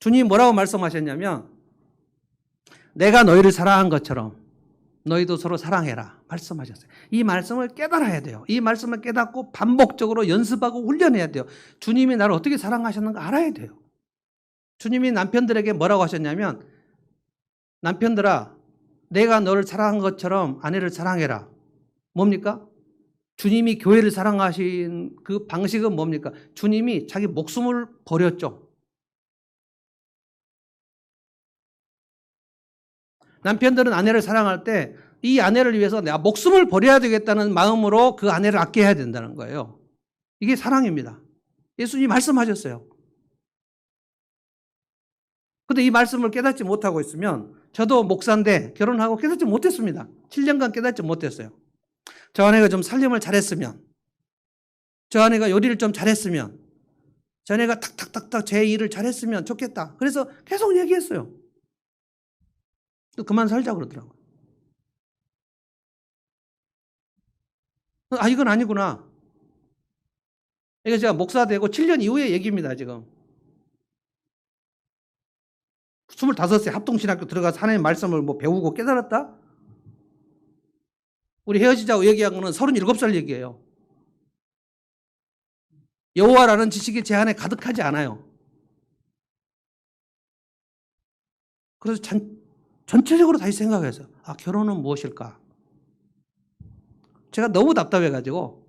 주님 뭐라고 말씀하셨냐면 내가 너희를 사랑한 것처럼 너희도 서로 사랑해라 말씀하셨어요. 이 말씀을 깨달아야 돼요. 이 말씀을 깨닫고 반복적으로 연습하고 훈련해야 돼요. 주님이 나를 어떻게 사랑하셨는가 알아야 돼요. 주님이 남편들에게 뭐라고 하셨냐면 남편들아 내가 너를 사랑한 것처럼 아내를 사랑해라. 뭡니까? 주님이 교회를 사랑하신 그 방식은 뭡니까? 주님이 자기 목숨을 버렸죠. 남편들은 아내를 사랑할 때 이 아내를 위해서 내가 목숨을 버려야 되겠다는 마음으로 그 아내를 아껴야 된다는 거예요. 이게 사랑입니다. 예수님이 말씀하셨어요. 근데 이 말씀을 깨닫지 못하고 있으면 저도 목사인데 결혼하고 깨닫지 못했습니다. 7년간 깨닫지 못했어요. 저 아내가 좀 살림을 잘했으면, 저 아내가 요리를 좀 잘했으면, 저 아내가 탁탁탁탁 제 일을 잘했으면 좋겠다. 그래서 계속 얘기했어요. 또 그만 살자 그러더라고요. 이건 아니구나. 이게 제가 목사 되고 7년 이후의 얘기입니다, 지금. 25세 합동신학교 들어가서 하나님 말씀을 배우고 깨달았다? 우리 헤어지자고 얘기한 거는 37살 얘기예요. 여호와라는 지식이 제 안에 가득하지 않아요. 그래서 전체적으로 다시 생각해서 결혼은 무엇일까? 제가 너무 답답해가지고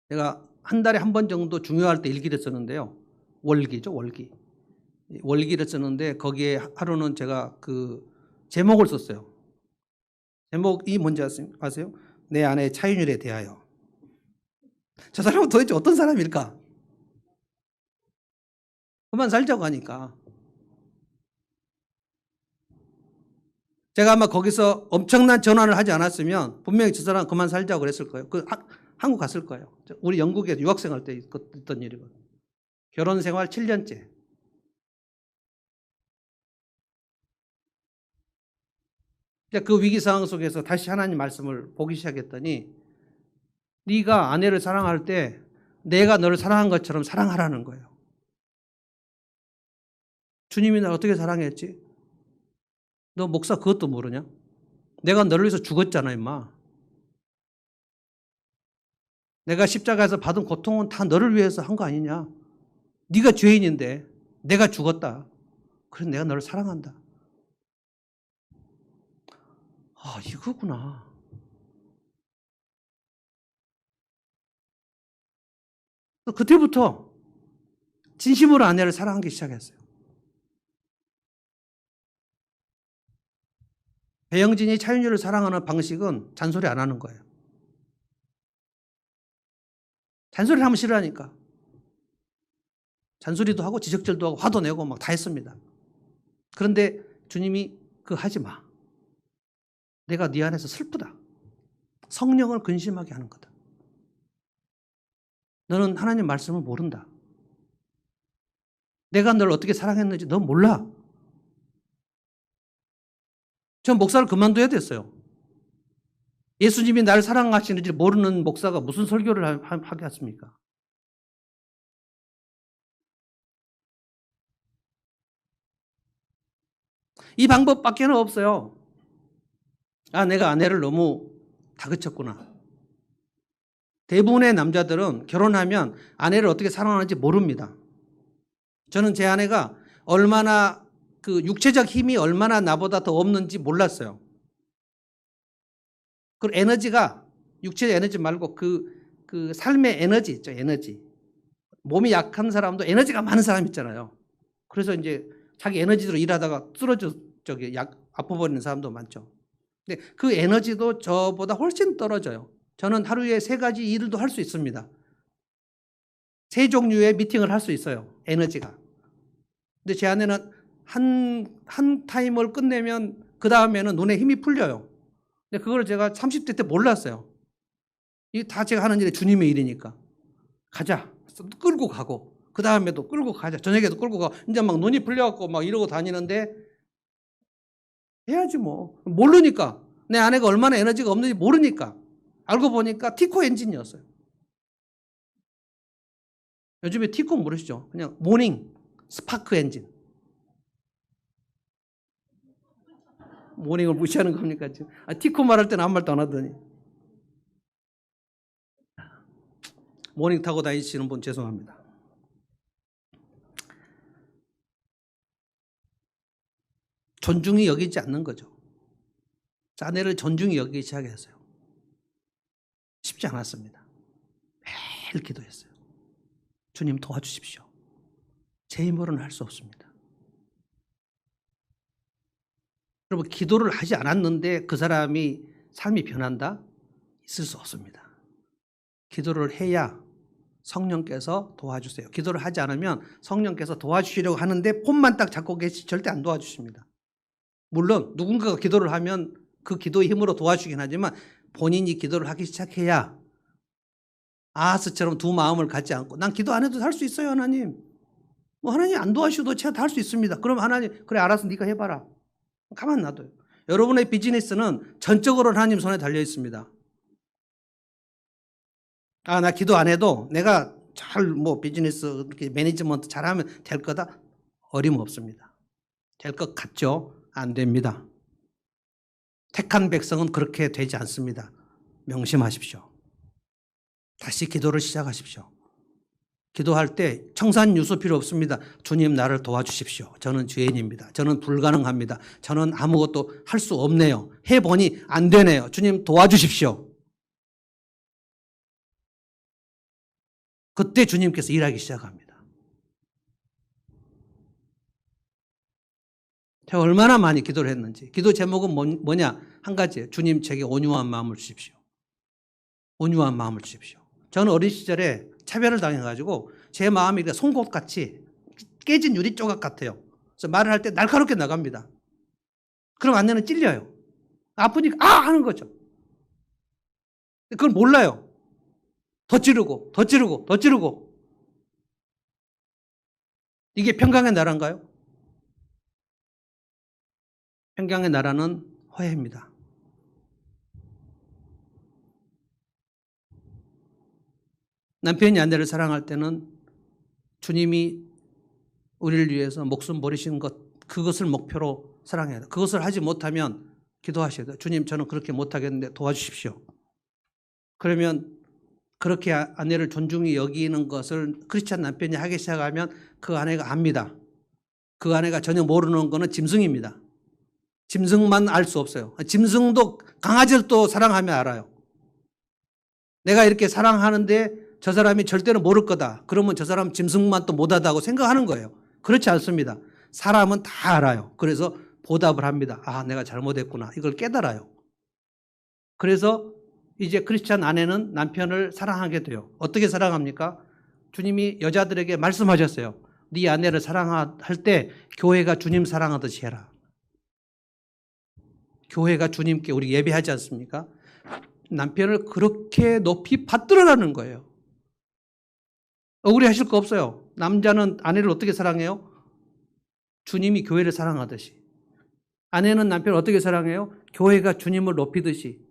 제가 한 달에 한 번 정도 중요할 때 일기를 썼는데요. 월기죠, 월기. 월기를 썼는데 거기에 하루는 제가 그 제목을 썼어요. 제목이 뭔지 아세요? 내 아내 차윤율에 대하여. 저 사람은 도대체 어떤 사람일까? 그만 살자고 하니까. 제가 아마 거기서 엄청난 전환을 하지 않았으면 분명히 저 사람 그만 살자고 그랬을 거예요. 한국 갔을 거예요. 우리 영국에 유학생 할 때 있던 일이거든요. 결혼 생활 7년째. 그 위기 상황 속에서 다시 하나님 말씀을 보기 시작했더니 네가 아내를 사랑할 때 내가 너를 사랑한 것처럼 사랑하라는 거예요. 주님이 날 어떻게 사랑했지? 너 목사 그것도 모르냐? 내가 너를 위해서 죽었잖아, 임마. 내가 십자가에서 받은 고통은 다 너를 위해서 한 거 아니냐? 네가 죄인인데 내가 죽었다. 그래서 내가 너를 사랑한다. 아, 이거구나. 그때부터 진심으로 아내를 사랑하기 시작했어요. 배영진이 차윤주를 사랑하는 방식은 잔소리 안 하는 거예요. 잔소리를 하면 싫어하니까. 잔소리도 하고 지적질도 하고 화도 내고 막 다 했습니다. 그런데 주님이 그거 하지 마. 내가 네 안에서 슬프다. 성령을 근심하게 하는 거다. 너는 하나님 말씀을 모른다. 내가 너를 어떻게 사랑했는지 넌 몰라. 전 목사를 그만둬야 됐어요. 예수님이 나를 사랑하시는지 모르는 목사가 무슨 설교를 하겠습니까? 이 방법밖에 없어요. 아, 내가 아내를 너무 다그쳤구나. 대부분의 남자들은 결혼하면 아내를 어떻게 사랑하는지 모릅니다. 저는 제 아내가 얼마나 그 육체적 힘이 얼마나 나보다 더 없는지 몰랐어요. 그 에너지가 육체적 에너지 말고 그 삶의 에너지 있죠, 에너지. 몸이 약한 사람도 에너지가 많은 사람 있잖아요. 그래서 이제 자기 에너지로 일하다가 쓰러져 아파버리는 사람도 많죠. 근데 그 에너지도 저보다 훨씬 떨어져요. 저는 하루에 3가지 일도 할 수 있습니다. 3종류의 미팅을 할 수 있어요. 에너지가. 근데 제 아내는 한 타임을 끝내면 그 다음에는 눈에 힘이 풀려요. 근데 그걸 제가 30대 때 몰랐어요. 이게 다 제가 하는 일이 주님의 일이니까. 가자. 끌고 가고. 그 다음에도 끌고 가자. 저녁에도 끌고 가고. 이제 막 눈이 풀려갖고 막 이러고 다니는데 해야지 뭐. 모르니까. 내 아내가 얼마나 에너지가 없는지 모르니까. 알고 보니까 티코 엔진이었어요. 요즘에 티코 모르시죠? 그냥 모닝 스파크 엔진. 모닝을 무시하는 겁니까? 지금? 티코 말할 때는 아무 말도 안 하더니. 모닝 타고 다니시는 분 죄송합니다. 존중이 여기지 않는 거죠. 아내를 존중이 여기기 시작했어요. 쉽지 않았습니다. 매일 기도했어요. 주님 도와주십시오. 제 힘으로는 할 수 없습니다. 여러분, 기도를 하지 않았는데 그 사람이 삶이 변한다? 있을 수 없습니다. 기도를 해야 성령께서 도와주세요. 기도를 하지 않으면 성령께서 도와주시려고 하는데 폰만 딱 잡고 계시 절대 안 도와주십니다. 물론 누군가가 기도를 하면 그 기도의 힘으로 도와주긴 하지만 본인이 기도를 하기 시작해야 아하스처럼 두 마음을 갖지 않고 난 기도 안 해도 할 수 있어요, 하나님. 뭐 하나님 안 도와주셔도 제가 다 할 수 있습니다. 그럼 하나님 그래 알아서 네가 해봐라. 가만 놔둬요. 여러분의 비즈니스는 전적으로 하나님 손에 달려 있습니다. 아, 나 기도 안 해도 내가 잘 뭐 비즈니스 매니지먼트 잘하면 될 거다? 어림없습니다. 될 것 같죠? 안 됩니다. 택한 백성은 그렇게 되지 않습니다. 명심하십시오. 다시 기도를 시작하십시오. 기도할 때 청산유수 필요 없습니다. 주님 나를 도와주십시오. 저는 죄인입니다. 저는 불가능합니다. 저는 아무것도 할 수 없네요. 해보니 안 되네요. 주님 도와주십시오. 그때 주님께서 일하기 시작합니다. 제가 얼마나 많이 기도를 했는지. 기도 제목은 뭐냐? 한 가지예요. 주님 제게 온유한 마음을 주십시오. 온유한 마음을 주십시오. 저는 어린 시절에 차별을 당해가지고 제 마음이 송곳같이 깨진 유리 조각 같아요. 그래서 말을 할 때 날카롭게 나갑니다. 그럼 아내는 찔려요. 아프니까 아 하는 거죠. 그걸 몰라요. 더 찌르고 더 찌르고 더 찌르고. 이게 평강의 나라인가요? 평강의 나라는 화해입니다. 남편이 아내를 사랑할 때는 주님이 우리를 위해서 목숨 버리신 것, 그것을 목표로 사랑해야 돼요. 그것을 하지 못하면 기도하셔야 돼요. 주님, 저는 그렇게 못하겠는데 도와주십시오. 그러면 그렇게 아내를 존중히 여기는 것을 크리스찬 남편이 하기 시작하면 그 아내가 압니다. 그 아내가 전혀 모르는 거는 짐승입니다. 짐승만 알 수 없어요. 짐승도 강아지를 또 사랑하면 알아요. 내가 이렇게 사랑하는데 저 사람이 절대로 모를 거다. 그러면 저 사람 짐승만 또 못하다고 생각하는 거예요. 그렇지 않습니다. 사람은 다 알아요. 그래서 보답을 합니다. 아, 내가 잘못했구나. 이걸 깨달아요. 그래서 이제 크리스찬 아내는 남편을 사랑하게 돼요. 어떻게 사랑합니까? 주님이 여자들에게 말씀하셨어요. 네 아내를 사랑할 때 교회가 주님 사랑하듯이 해라. 교회가 주님께 우리 예배하지 않습니까? 남편을 그렇게 높이 받들어라는 거예요. 억울해하실 거 없어요. 남자는 아내를 어떻게 사랑해요? 주님이 교회를 사랑하듯이. 아내는 남편을 어떻게 사랑해요? 교회가 주님을 높이듯이.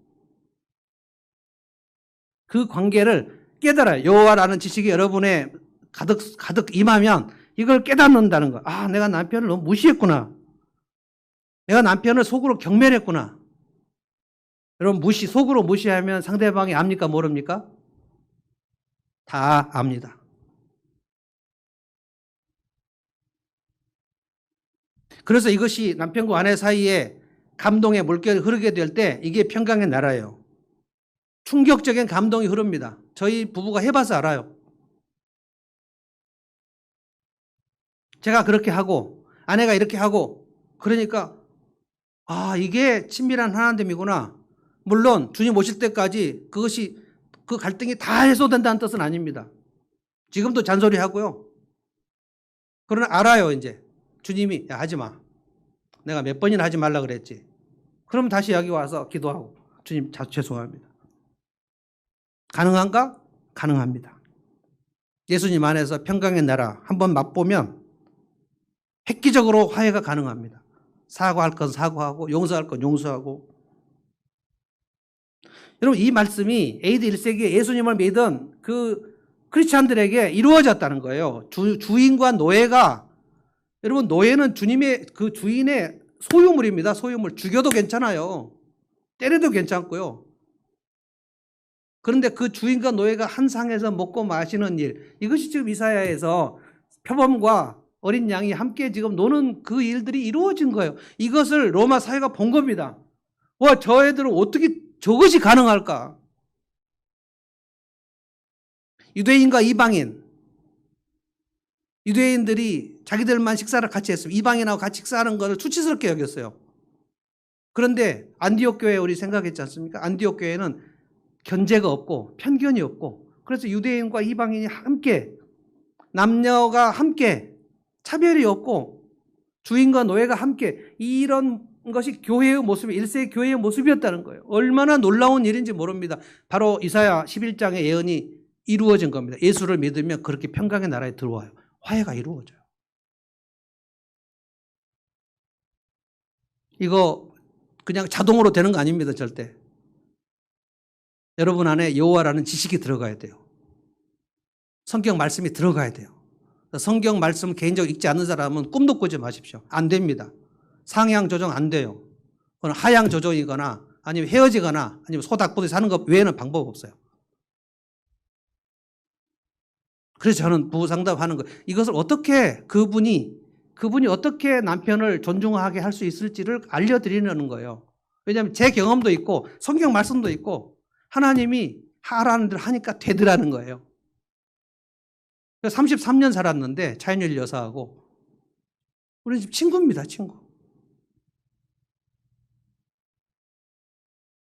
그 관계를 깨달아요. 여호와라는 지식이 여러분의 가득 임하면 이걸 깨닫는다는 거. 아, 내가 남편을 너무 무시했구나. 내가 남편을 속으로 경멸했구나. 여러분 속으로 무시하면 상대방이 압니까 모릅니까? 다 압니다. 그래서 이것이 남편과 아내 사이에 감동의 물결이 흐르게 될 때 이게 평강의 나라예요. 충격적인 감동이 흐릅니다. 저희 부부가 해봐서 알아요. 제가 그렇게 하고 아내가 이렇게 하고 그러니까 아, 이게 친밀한 하나님이구나. 물론 주님 오실 때까지 그 갈등이 다 해소된다는 뜻은 아닙니다. 지금도 잔소리하고요. 그러나 알아요. 이제 주님이 야, 하지 마. 내가 몇 번이나 하지 말라 그랬지. 그럼 다시 여기 와서 기도하고 주님 죄송합니다. 가능한가? 가능합니다. 예수님 안에서 평강의 나라 한번 맛보면 획기적으로 화해가 가능합니다. 사과할 건 사과하고 용서할 건 용서하고. 여러분 이 말씀이 AD 1세기에 예수님을 믿은 그 크리스찬들에게 이루어졌다는 거예요. 주인과 노예가, 여러분 노예는 주님의 그 주인의 소유물입니다. 소유물. 죽여도 괜찮아요. 때려도 괜찮고요. 그런데 그 주인과 노예가 한 상에서 먹고 마시는 일, 이것이 지금 이사야에서 표범과 어린 양이 함께 지금 노는 그 일들이 이루어진 거예요. 이것을 로마 사회가 본 겁니다. 와, 저 애들은 어떻게 저것이 가능할까? 유대인과 이방인, 유대인들이 자기들만 식사를 같이 했어요. 이방인하고 같이 식사하는 것을 수치스럽게 여겼어요. 그런데 안디옥 교회 우리 생각했지 않습니까? 안디옥 교회는 견제가 없고 편견이 없고, 그래서 유대인과 이방인이 함께, 남녀가 함께, 차별이 없고 주인과 노예가 함께, 이런 것이 교회의 모습이 1세기 교회의 모습이었다는 거예요. 얼마나 놀라운 일인지 모릅니다. 바로 이사야 11장의 예언이 이루어진 겁니다. 예수를 믿으면 그렇게 평강의 나라에 들어와요. 화해가 이루어져요. 이거 그냥 자동으로 되는 거 아닙니다. 절대. 여러분 안에 여호와라는 지식이 들어가야 돼요. 성경 말씀이 들어가야 돼요. 성경 말씀 개인적으로 읽지 않는 사람은 꿈도 꾸지 마십시오. 안 됩니다. 상향 조정 안 돼요. 그건 하향 조정이거나 아니면 헤어지거나 아니면 소닭보듯이 사는 것 외에는 방법 없어요. 그래서 저는 부부 상담하는 거, 이것을 어떻게 그분이 어떻게 남편을 존중하게 할 수 있을지를 알려드리는 거예요. 왜냐하면 제 경험도 있고 성경 말씀도 있고 하나님이 하라는 대로 하니까 되더라는 거예요. 33년 살았는데 차인율 여사하고 우리 집 친구입니다. 친구.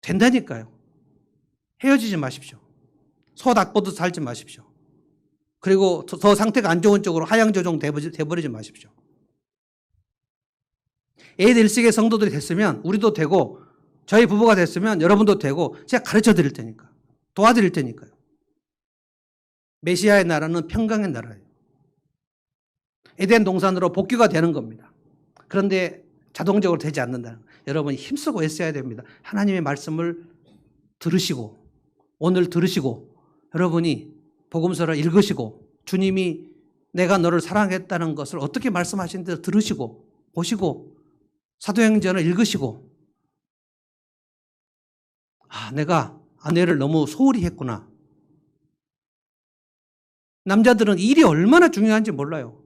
된다니까요. 헤어지지 마십시오. 소닭보듯 살지 마십시오. 그리고 더 상태가 안 좋은 쪽으로 하향 조정 돼버리지 마십시오. A1식의 성도들이 됐으면 우리도 되고 저희 부부가 됐으면 여러분도 되고 제가 가르쳐 드릴 테니까 도와드릴 테니까요. 메시아의 나라는 평강의 나라예요. 에덴 동산으로 복귀가 되는 겁니다. 그런데 자동적으로 되지 않는다는 거예요. 여러분이 힘쓰고 애써야 됩니다. 하나님의 말씀을 들으시고 오늘 들으시고 여러분이 복음서를 읽으시고 주님이 내가 너를 사랑했다는 것을 어떻게 말씀하시는지 들으시고 보시고 사도행전을 읽으시고 내가 아내를 너무 소홀히 했구나. 남자들은 일이 얼마나 중요한지 몰라요.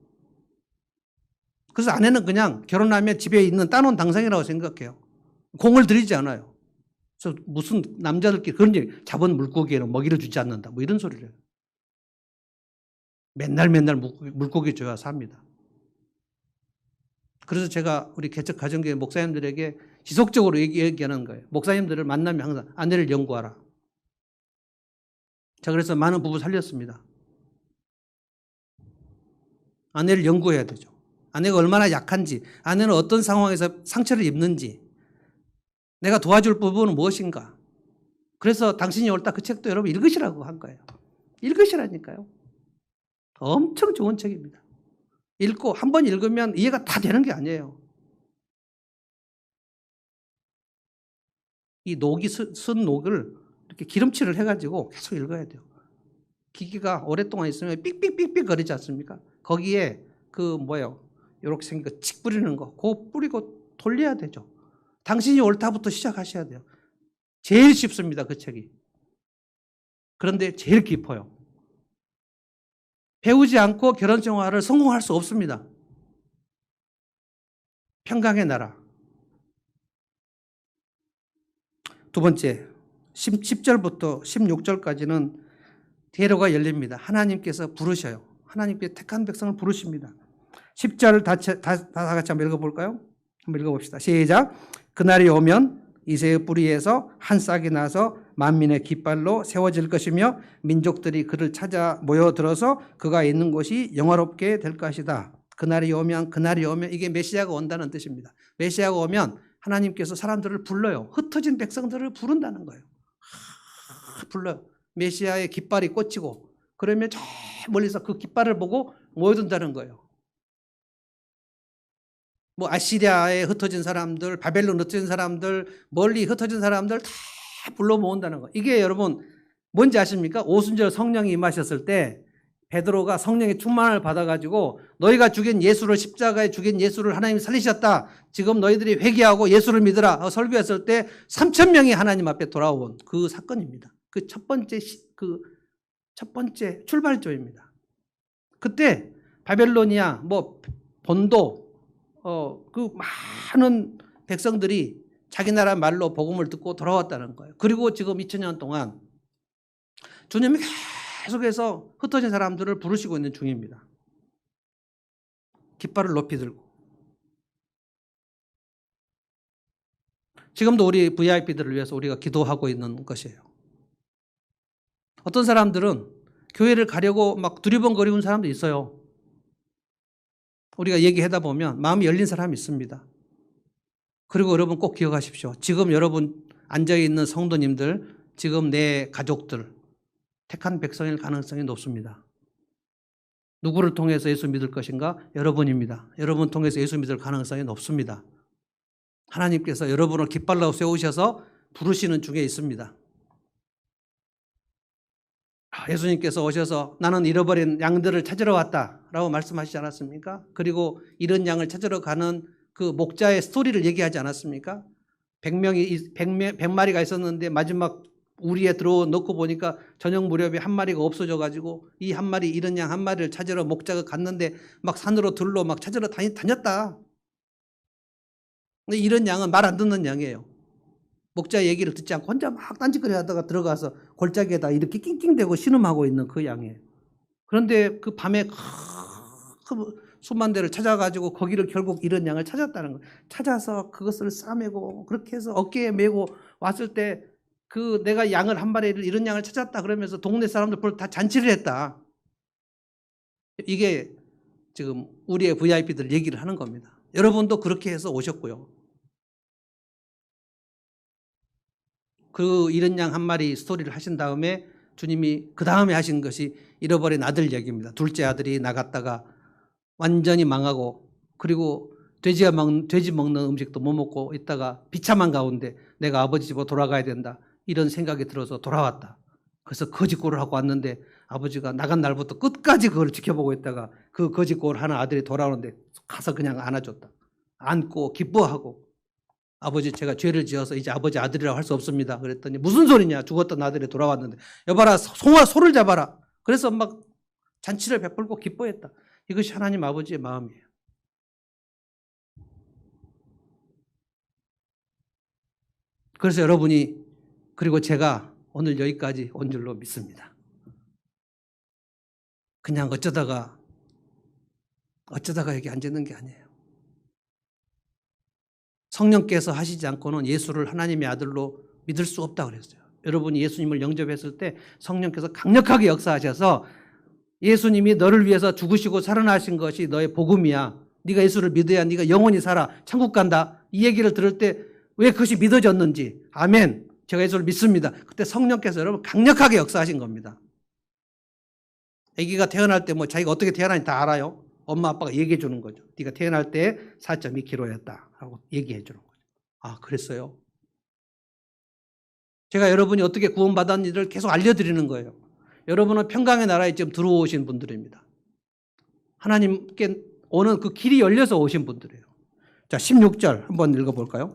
그래서 아내는 그냥 결혼하면 집에 있는 따놓은 당상이라고 생각해요. 공을 들이지 않아요. 그래서 무슨 남자들끼리 그런 얘기, 잡은 물고기에는 먹이를 주지 않는다. 뭐 이런 소리를 해요. 맨날 물고기 줘야 삽니다. 그래서 제가 우리 개척 가정교회 목사님들에게 지속적으로 얘기하는 거예요. 목사님들을 만나면 항상 아내를 연구하라. 자, 그래서 많은 부부 살렸습니다. 아내를 연구해야 되죠. 아내가 얼마나 약한지, 아내는 어떤 상황에서 상처를 입는지, 내가 도와줄 부분은 무엇인가. 그래서 당신이 옳다 그 책도 여러분 읽으시라고 한 거예요. 읽으시라니까요. 엄청 좋은 책입니다. 읽고 한 번 읽으면 이해가 다 되는 게 아니에요. 이 녹이 쓴 녹을 이렇게 기름칠을 해가지고 계속 읽어야 돼요. 기계가 오랫동안 있으면 삑삑삑삑 거리지 않습니까? 거기에 이렇게 생긴 거 칙 뿌리는 거 그거 뿌리고 돌려야 되죠. 당신이 옳다부터 시작하셔야 돼요. 제일 쉽습니다. 그 책이. 그런데 제일 깊어요. 배우지 않고 결혼생활을 성공할 수 없습니다. 평강의 나라. 두 번째, 10절부터 16절까지는 대로가 열립니다. 하나님께서 부르셔요. 하나님께 택한 백성을 부르십니다. 10절 다 같이 한번 읽어볼까요? 한번 읽어봅시다. 시작. 그날이 오면 이새의 뿌리에서 한 싹이 나서 만민의 깃발로 세워질 것이며 민족들이 그를 찾아 모여들어서 그가 있는 곳이 영화롭게 될 것이다. 그날이 오면 이게 메시아가 온다는 뜻입니다. 메시아가 오면 하나님께서 사람들을 불러요. 흩어진 백성들을 부른다는 거예요. 불러요. 메시아의 깃발이 꽂히고 그러면 저 멀리서 그 깃발을 보고 모여든다는 거예요. 아시리아에 흩어진 사람들, 바벨론 흩어진 사람들, 멀리 흩어진 사람들 다 불러 모은다는 거. 이게 여러분 뭔지 아십니까? 오순절 성령이 임하셨을 때 베드로가 성령의 충만을 받아가지고 너희가 죽인 예수를 십자가에 죽인 예수를 하나님이 살리셨다. 지금 너희들이 회개하고 예수를 믿으라. 설교했을 때 3,000명이 하나님 앞에 돌아온 그 사건입니다. 그 첫 번째 출발점입니다. 그때 바벨로니아, 본도, 그 많은 백성들이 자기 나라 말로 복음을 듣고 돌아왔다는 거예요. 그리고 지금 2000년 동안 주님이 계속해서 흩어진 사람들을 부르시고 있는 중입니다. 깃발을 높이 들고. 지금도 우리 VIP들을 위해서 우리가 기도하고 있는 것이에요. 어떤 사람들은 교회를 가려고 막 두리번거리는 사람도 있어요. 우리가 얘기하다 보면 마음이 열린 사람이 있습니다. 그리고 여러분 꼭 기억하십시오. 지금 여러분 앉아있는 성도님들, 지금 내 가족들, 택한 백성일 가능성이 높습니다. 누구를 통해서 예수 믿을 것인가? 여러분입니다. 여러분 통해서 예수 믿을 가능성이 높습니다. 하나님께서 여러분을 깃발로 세우셔서 부르시는 중에 있습니다. 예수님께서 오셔서 나는 잃어버린 양들을 찾으러 왔다라고 말씀하시지 않았습니까? 그리고 이런 양을 찾으러 가는 그 목자의 스토리를 얘기하지 않았습니까? 100마리가 있었는데 마지막 우리에 넣고 보니까 저녁 무렵에 한 마리가 없어져가지고 이 한 마리 잃은 양 한 마리를 찾으러 목자가 갔는데 막 산으로 들로 막 찾으러 다녔다. 근데 이런 양은 말 안 듣는 양이에요. 목자 얘기를 듣지 않고 혼자 막 딴짓거리 하다가 들어가서 골짜기에다 이렇게 낑낑대고 신음하고 있는 그 양이에요. 그런데 그 밤에 수만 대를 찾아가지고 거기를 결국 이런 양을 찾았다는 거예요. 찾아서 그것을 싸매고 그렇게 해서 어깨에 메고 왔을 때 그 내가 양을 한 마리를 이런 양을 찾았다 그러면서 동네 사람들 다 잔치를 했다. 이게 지금 우리의 VIP들 얘기를 하는 겁니다. 여러분도 그렇게 해서 오셨고요. 그 이른 양 한 마리 스토리를 하신 다음에 주님이 그 다음에 하신 것이 잃어버린 아들 얘기입니다. 둘째 아들이 나갔다가 완전히 망하고, 그리고 돼지 먹는 음식도 못 먹고 있다가 비참한 가운데 내가 아버지 집으로 돌아가야 된다, 이런 생각이 들어서 돌아왔다. 그래서 거짓골을 하고 왔는데 아버지가 나간 날부터 끝까지 그걸 지켜보고 있다가 그 거짓골 하는 아들이 돌아오는데 가서 그냥 안아줬다. 안고 기뻐하고, 아버지 제가 죄를 지어서 이제 아버지 아들이라고 할 수 없습니다. 그랬더니 무슨 소리냐, 죽었던 아들이 돌아왔는데, 여봐라 소를 잡아라. 그래서 막 잔치를 베풀고 기뻐했다. 이것이 하나님 아버지의 마음이에요. 그래서 여러분이, 그리고 제가 오늘 여기까지 온 줄로 믿습니다. 그냥 어쩌다가 여기 앉는 게 아니에요. 성령께서 하시지 않고는 예수를 하나님의 아들로 믿을 수 없다 그랬어요. 여러분이 예수님을 영접했을 때 성령께서 강력하게 역사하셔서 예수님이 너를 위해서 죽으시고 살아나신 것이 너의 복음이야, 네가 예수를 믿어야 네가 영원히 살아, 천국 간다, 이 얘기를 들을 때 왜 그것이 믿어졌는지, 아멘, 제가 예수를 믿습니다. 그때 성령께서 여러분 강력하게 역사하신 겁니다. 아기가 태어날 때 뭐 자기가 어떻게 태어나는지 다 알아요. 엄마 아빠가 얘기해 주는 거죠. 네가 태어날 때 4.2kg였다 하고 얘기해 주는 거죠. 아, 그랬어요? 제가 여러분이 어떻게 구원받았는지를 계속 알려드리는 거예요. 여러분은 평강의 나라에 지금 들어오신 분들입니다. 하나님께 오는 그 길이 열려서 오신 분들이에요. 자, 16절 한번 읽어볼까요?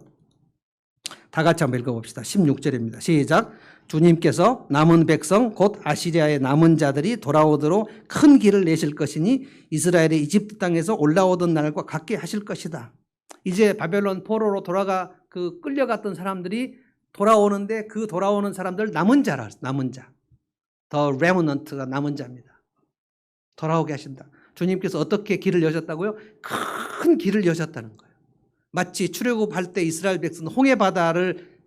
다 같이 한번 읽어봅시다. 16절입니다. 시작. 주님께서 남은 백성 곧 아시리아의 남은 자들이 돌아오도록 큰 길을 내실 것이니 이스라엘의 이집트 땅에서 올라오던 날과 같게 하실 것이다. 이제 바벨론 포로로 끌려갔던 사람들이 돌아오는데, 그 돌아오는 사람들 남은 자라, 남은 자. 더 레머넌트가 남은 자입니다. 돌아오게 하신다. 주님께서 어떻게 길을 여셨다고요? 큰 길을 여셨다는 거예요. 마치 출애굽할 때 이스라엘 백성은 홍해 바다를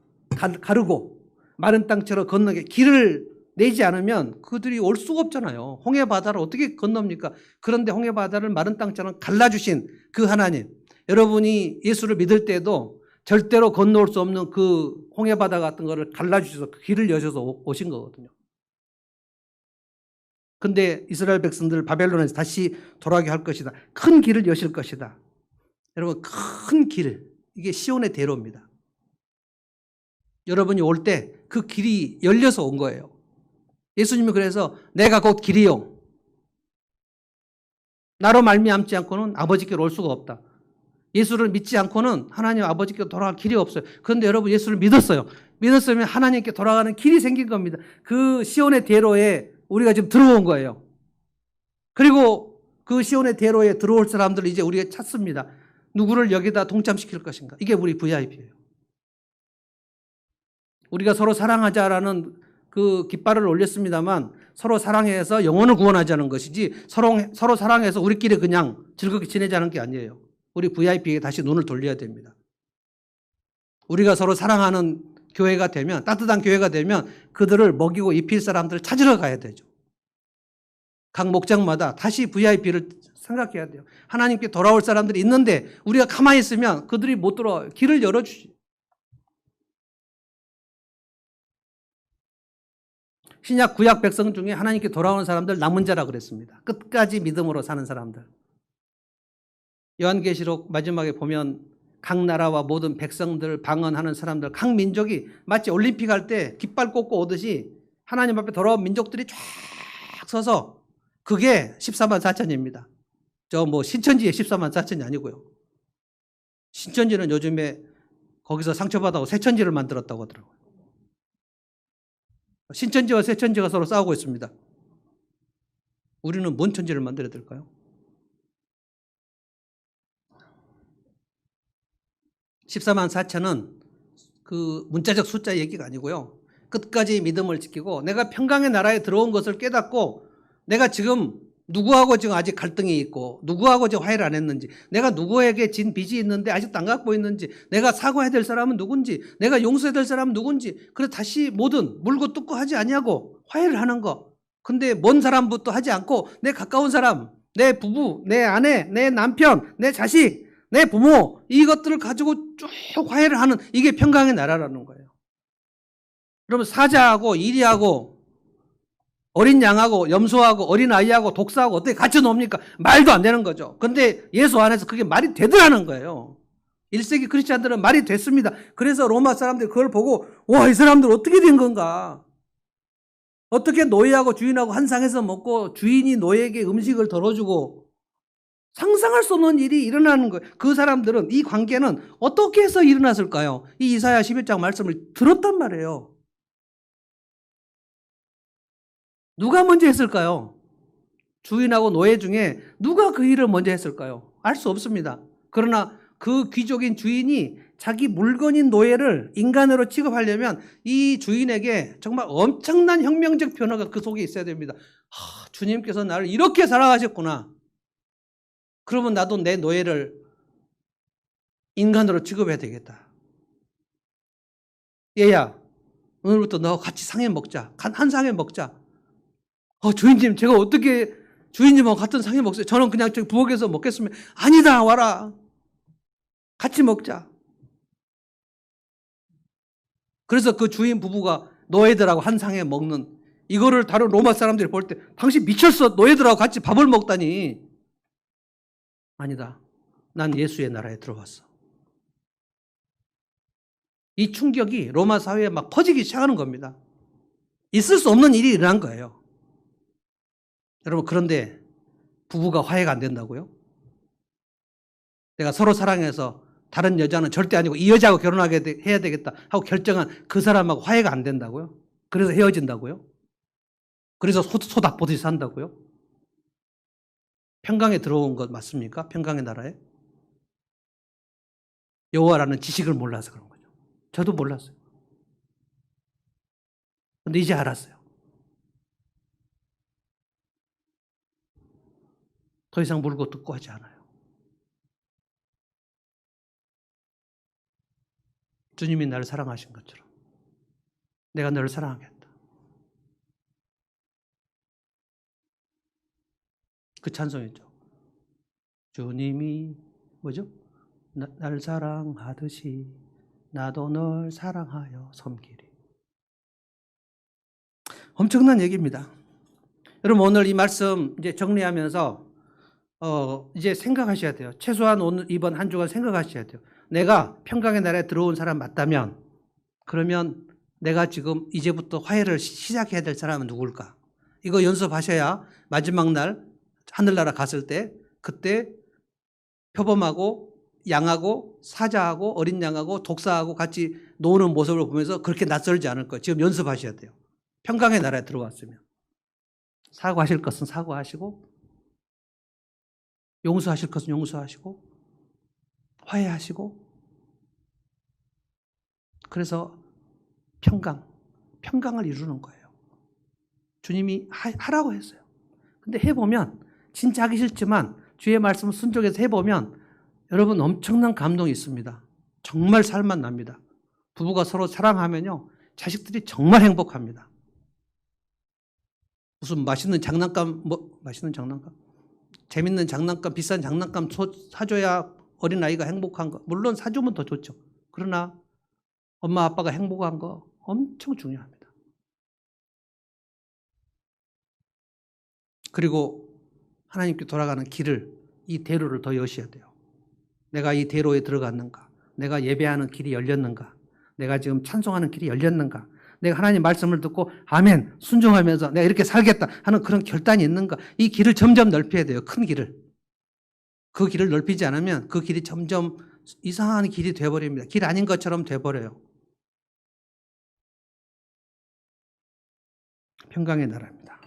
가르고 마른 땅처럼 건너게 길을 내지 않으면 그들이 올 수가 없잖아요. 홍해 바다를 어떻게 건넙니까? 그런데 홍해 바다를 마른 땅처럼 갈라주신 그 하나님, 여러분이 예수를 믿을 때도 절대로 건너올 수 없는 그 홍해 바다 같은 거를 갈라주셔서 그 길을 여셔서 오신 거거든요. 근데 이스라엘 백성들 바벨론에서 다시 돌아오게 할 것이다. 큰 길을 여실 것이다. 여러분, 큰 길, 이게 시온의 대로입니다. 여러분이 올 때 그 길이 열려서 온 거예요. 예수님이 그래서 내가 곧 길이요, 나로 말미암지 않고는 아버지께로 올 수가 없다. 예수를 믿지 않고는 하나님 아버지께로 돌아갈 길이 없어요. 그런데 여러분 예수를 믿었어요. 믿었으면 하나님께 돌아가는 길이 생긴 겁니다. 그 시온의 대로에 우리가 지금 들어온 거예요. 그리고 그 시온의 대로에 들어올 사람들을 이제 우리가 찾습니다. 누구를 여기다 동참시킬 것인가? 이게 우리 VIP예요. 우리가 서로 사랑하자라는 그 깃발을 올렸습니다만 서로 사랑해서 영혼을 구원하자는 것이지 서로 사랑해서 우리끼리 그냥 즐겁게 지내자는 게 아니에요. 우리 VIP에게 다시 눈을 돌려야 됩니다. 우리가 서로 사랑하는 교회가 되면, 따뜻한 교회가 되면 그들을 먹이고 입힐 사람들을 찾으러 가야 되죠. 각 목장마다 다시 VIP를 생각해야 돼요. 하나님께 돌아올 사람들이 있는데 우리가 가만히 있으면 그들이 못 들어와요. 길을 열어주시. 신약 구약 백성 중에 하나님께 돌아오는 사람들 남은 자라 그랬습니다. 끝까지 믿음으로 사는 사람들. 요한계시록 마지막에 보면 각 나라와 모든 백성들, 방언하는 사람들, 각 민족이 마치 올림픽 할 때 깃발 꽂고 오듯이 하나님 앞에 돌아온 민족들이 쫙 서서, 그게 14만 4천입니다. 저 뭐 신천지의 14만 4천이 아니고요. 신천지는 요즘에 거기서 상처받아서 새천지를 만들었다고 하더라고요. 신천지와 새천지가 서로 싸우고 있습니다. 우리는 뭔 천지를 만들어야 될까요? (14만 4천은) 그 문자적 숫자 얘기가 아니고요. 끝까지 믿음을 지키고 내가 평강의 나라에 들어온 것을 깨닫고, 내가 지금 누구하고 지금 아직 갈등이 있고 누구하고 지금 화해를 안 했는지, 내가 누구에게 진 빚이 있는데 아직도 안 갚고 있는지, 내가 사과해야 될 사람은 누군지, 내가 용서해야 될 사람은 누군지, 그래서 다시 뭐든 물고 뜯고 하지 아니하고 화해를 하는 거. 근데 먼 사람부터 하지 않고 내 가까운 사람, 내 부부, 내 아내, 내 남편, 내 자식, 내 부모, 이것들을 가지고 쭉 화해를 하는, 이게 평강의 나라라는 거예요. 그러면 사자하고 이리하고 어린 양하고 염소하고 어린 아이하고 독사하고 어떻게 같이 놉니까? 말도 안 되는 거죠. 근데 예수 안에서 그게 말이 되더라는 거예요. 1세기 크리스찬들은 말이 됐습니다. 그래서 로마 사람들이 그걸 보고 와, 이 사람들 어떻게 된 건가? 어떻게 노예하고 주인하고 한 상에서 먹고 주인이 노예에게 음식을 덜어주고 상상할 수 없는 일이 일어나는 거예요. 그 사람들은 이 관계는 어떻게 해서 일어났을까요? 이 이사야 11장 말씀을 들었단 말이에요. 누가 먼저 했을까요? 주인하고 노예 중에 누가 그 일을 먼저 했을까요? 알 수 없습니다. 그러나 그 귀족인 주인이 자기 물건인 노예를 인간으로 취급하려면 이 주인에게 정말 엄청난 혁명적 변화가 그 속에 있어야 됩니다. 주님께서 나를 이렇게 사랑하셨구나. 그러면 나도 내 노예를 인간으로 취급해야 되겠다. 얘야, 오늘부터 너와 같이 상해 먹자. 한 상해 먹자. 주인님, 제가 어떻게 주인님하고 같은 상해 먹어요? 저는 그냥 저기 부엌에서 먹겠으면 아니다, 와라. 같이 먹자. 그래서 그 주인 부부가 노예들하고 한 상에 먹는, 이거를 다른 로마 사람들이 볼 때 당신 미쳤어. 노예들하고 같이 밥을 먹다니. 아니다. 난 예수의 나라에 들어왔어. 이 충격이 로마 사회에 막 퍼지기 시작하는 겁니다. 있을 수 없는 일이 일어난 거예요. 여러분, 그런데 부부가 화해가 안 된다고요? 내가 서로 사랑해서 다른 여자는 절대 아니고 이 여자하고 결혼하게 해야 되겠다 하고 결정한 그 사람하고 화해가 안 된다고요? 그래서 헤어진다고요? 그래서 소닥보듯이 산다고요? 평강에 들어온 것 맞습니까? 평강의 나라에? 여호와라는 지식을 몰라서 그런 거죠. 저도 몰랐어요. 근데 이제 알았어요. 더 이상 물고 뜯고 하지 않아요. 주님이 나를 사랑하신 것처럼 내가 너를 사랑하겠다. 그 찬송이죠. 주님이 뭐죠? 날 사랑하듯이 나도 널 사랑하여 섬기리. 엄청난 얘기입니다. 여러분, 오늘 이 말씀 이제 정리하면서 이제 생각하셔야 돼요. 최소한 오늘 이번 한 주간 생각하셔야 돼요. 내가 평강의 나라에 들어온 사람 맞다면, 그러면 내가 지금 이제부터 화해를 시작해야 될 사람은 누굴까? 이거 연습하셔야 마지막 날 하늘나라 갔을 때 그때 표범하고 양하고 사자하고 어린 양하고 독사하고 같이 노는 모습을 보면서 그렇게 낯설지 않을 거예요. 지금 연습하셔야 돼요. 평강의 나라에 들어왔으면. 사과하실 것은 사과하시고, 용서하실 것은 용서하시고, 화해하시고, 그래서 평강을 이루는 거예요. 주님이 하라고 했어요. 근데 해보면 진짜 하기 싫지만 주의 말씀을 순종해서 해보면 여러분 엄청난 감동이 있습니다. 정말 살만 납니다. 부부가 서로 사랑하면요, 자식들이 정말 행복합니다. 무슨 맛있는 장난감, 재밌는 장난감, 비싼 장난감 사줘야 어린아이가 행복한 거, 물론 사주면 더 좋죠. 그러나 엄마 아빠가 행복한 거 엄청 중요합니다. 그리고 하나님께 돌아가는 길을, 이 대로를 더 여셔야 돼요. 내가 이 대로에 들어갔는가? 내가 예배하는 길이 열렸는가? 내가 지금 찬송하는 길이 열렸는가? 내가 하나님 말씀을 듣고 아멘 순종하면서 내가 이렇게 살겠다 하는 그런 결단이 있는가? 이 길을 점점 넓혀야 돼요. 큰 길을. 그 길을 넓히지 않으면 그 길이 점점 이상한 길이 돼버립니다. 길 아닌 것처럼 돼버려요. 평강의 나라입니다.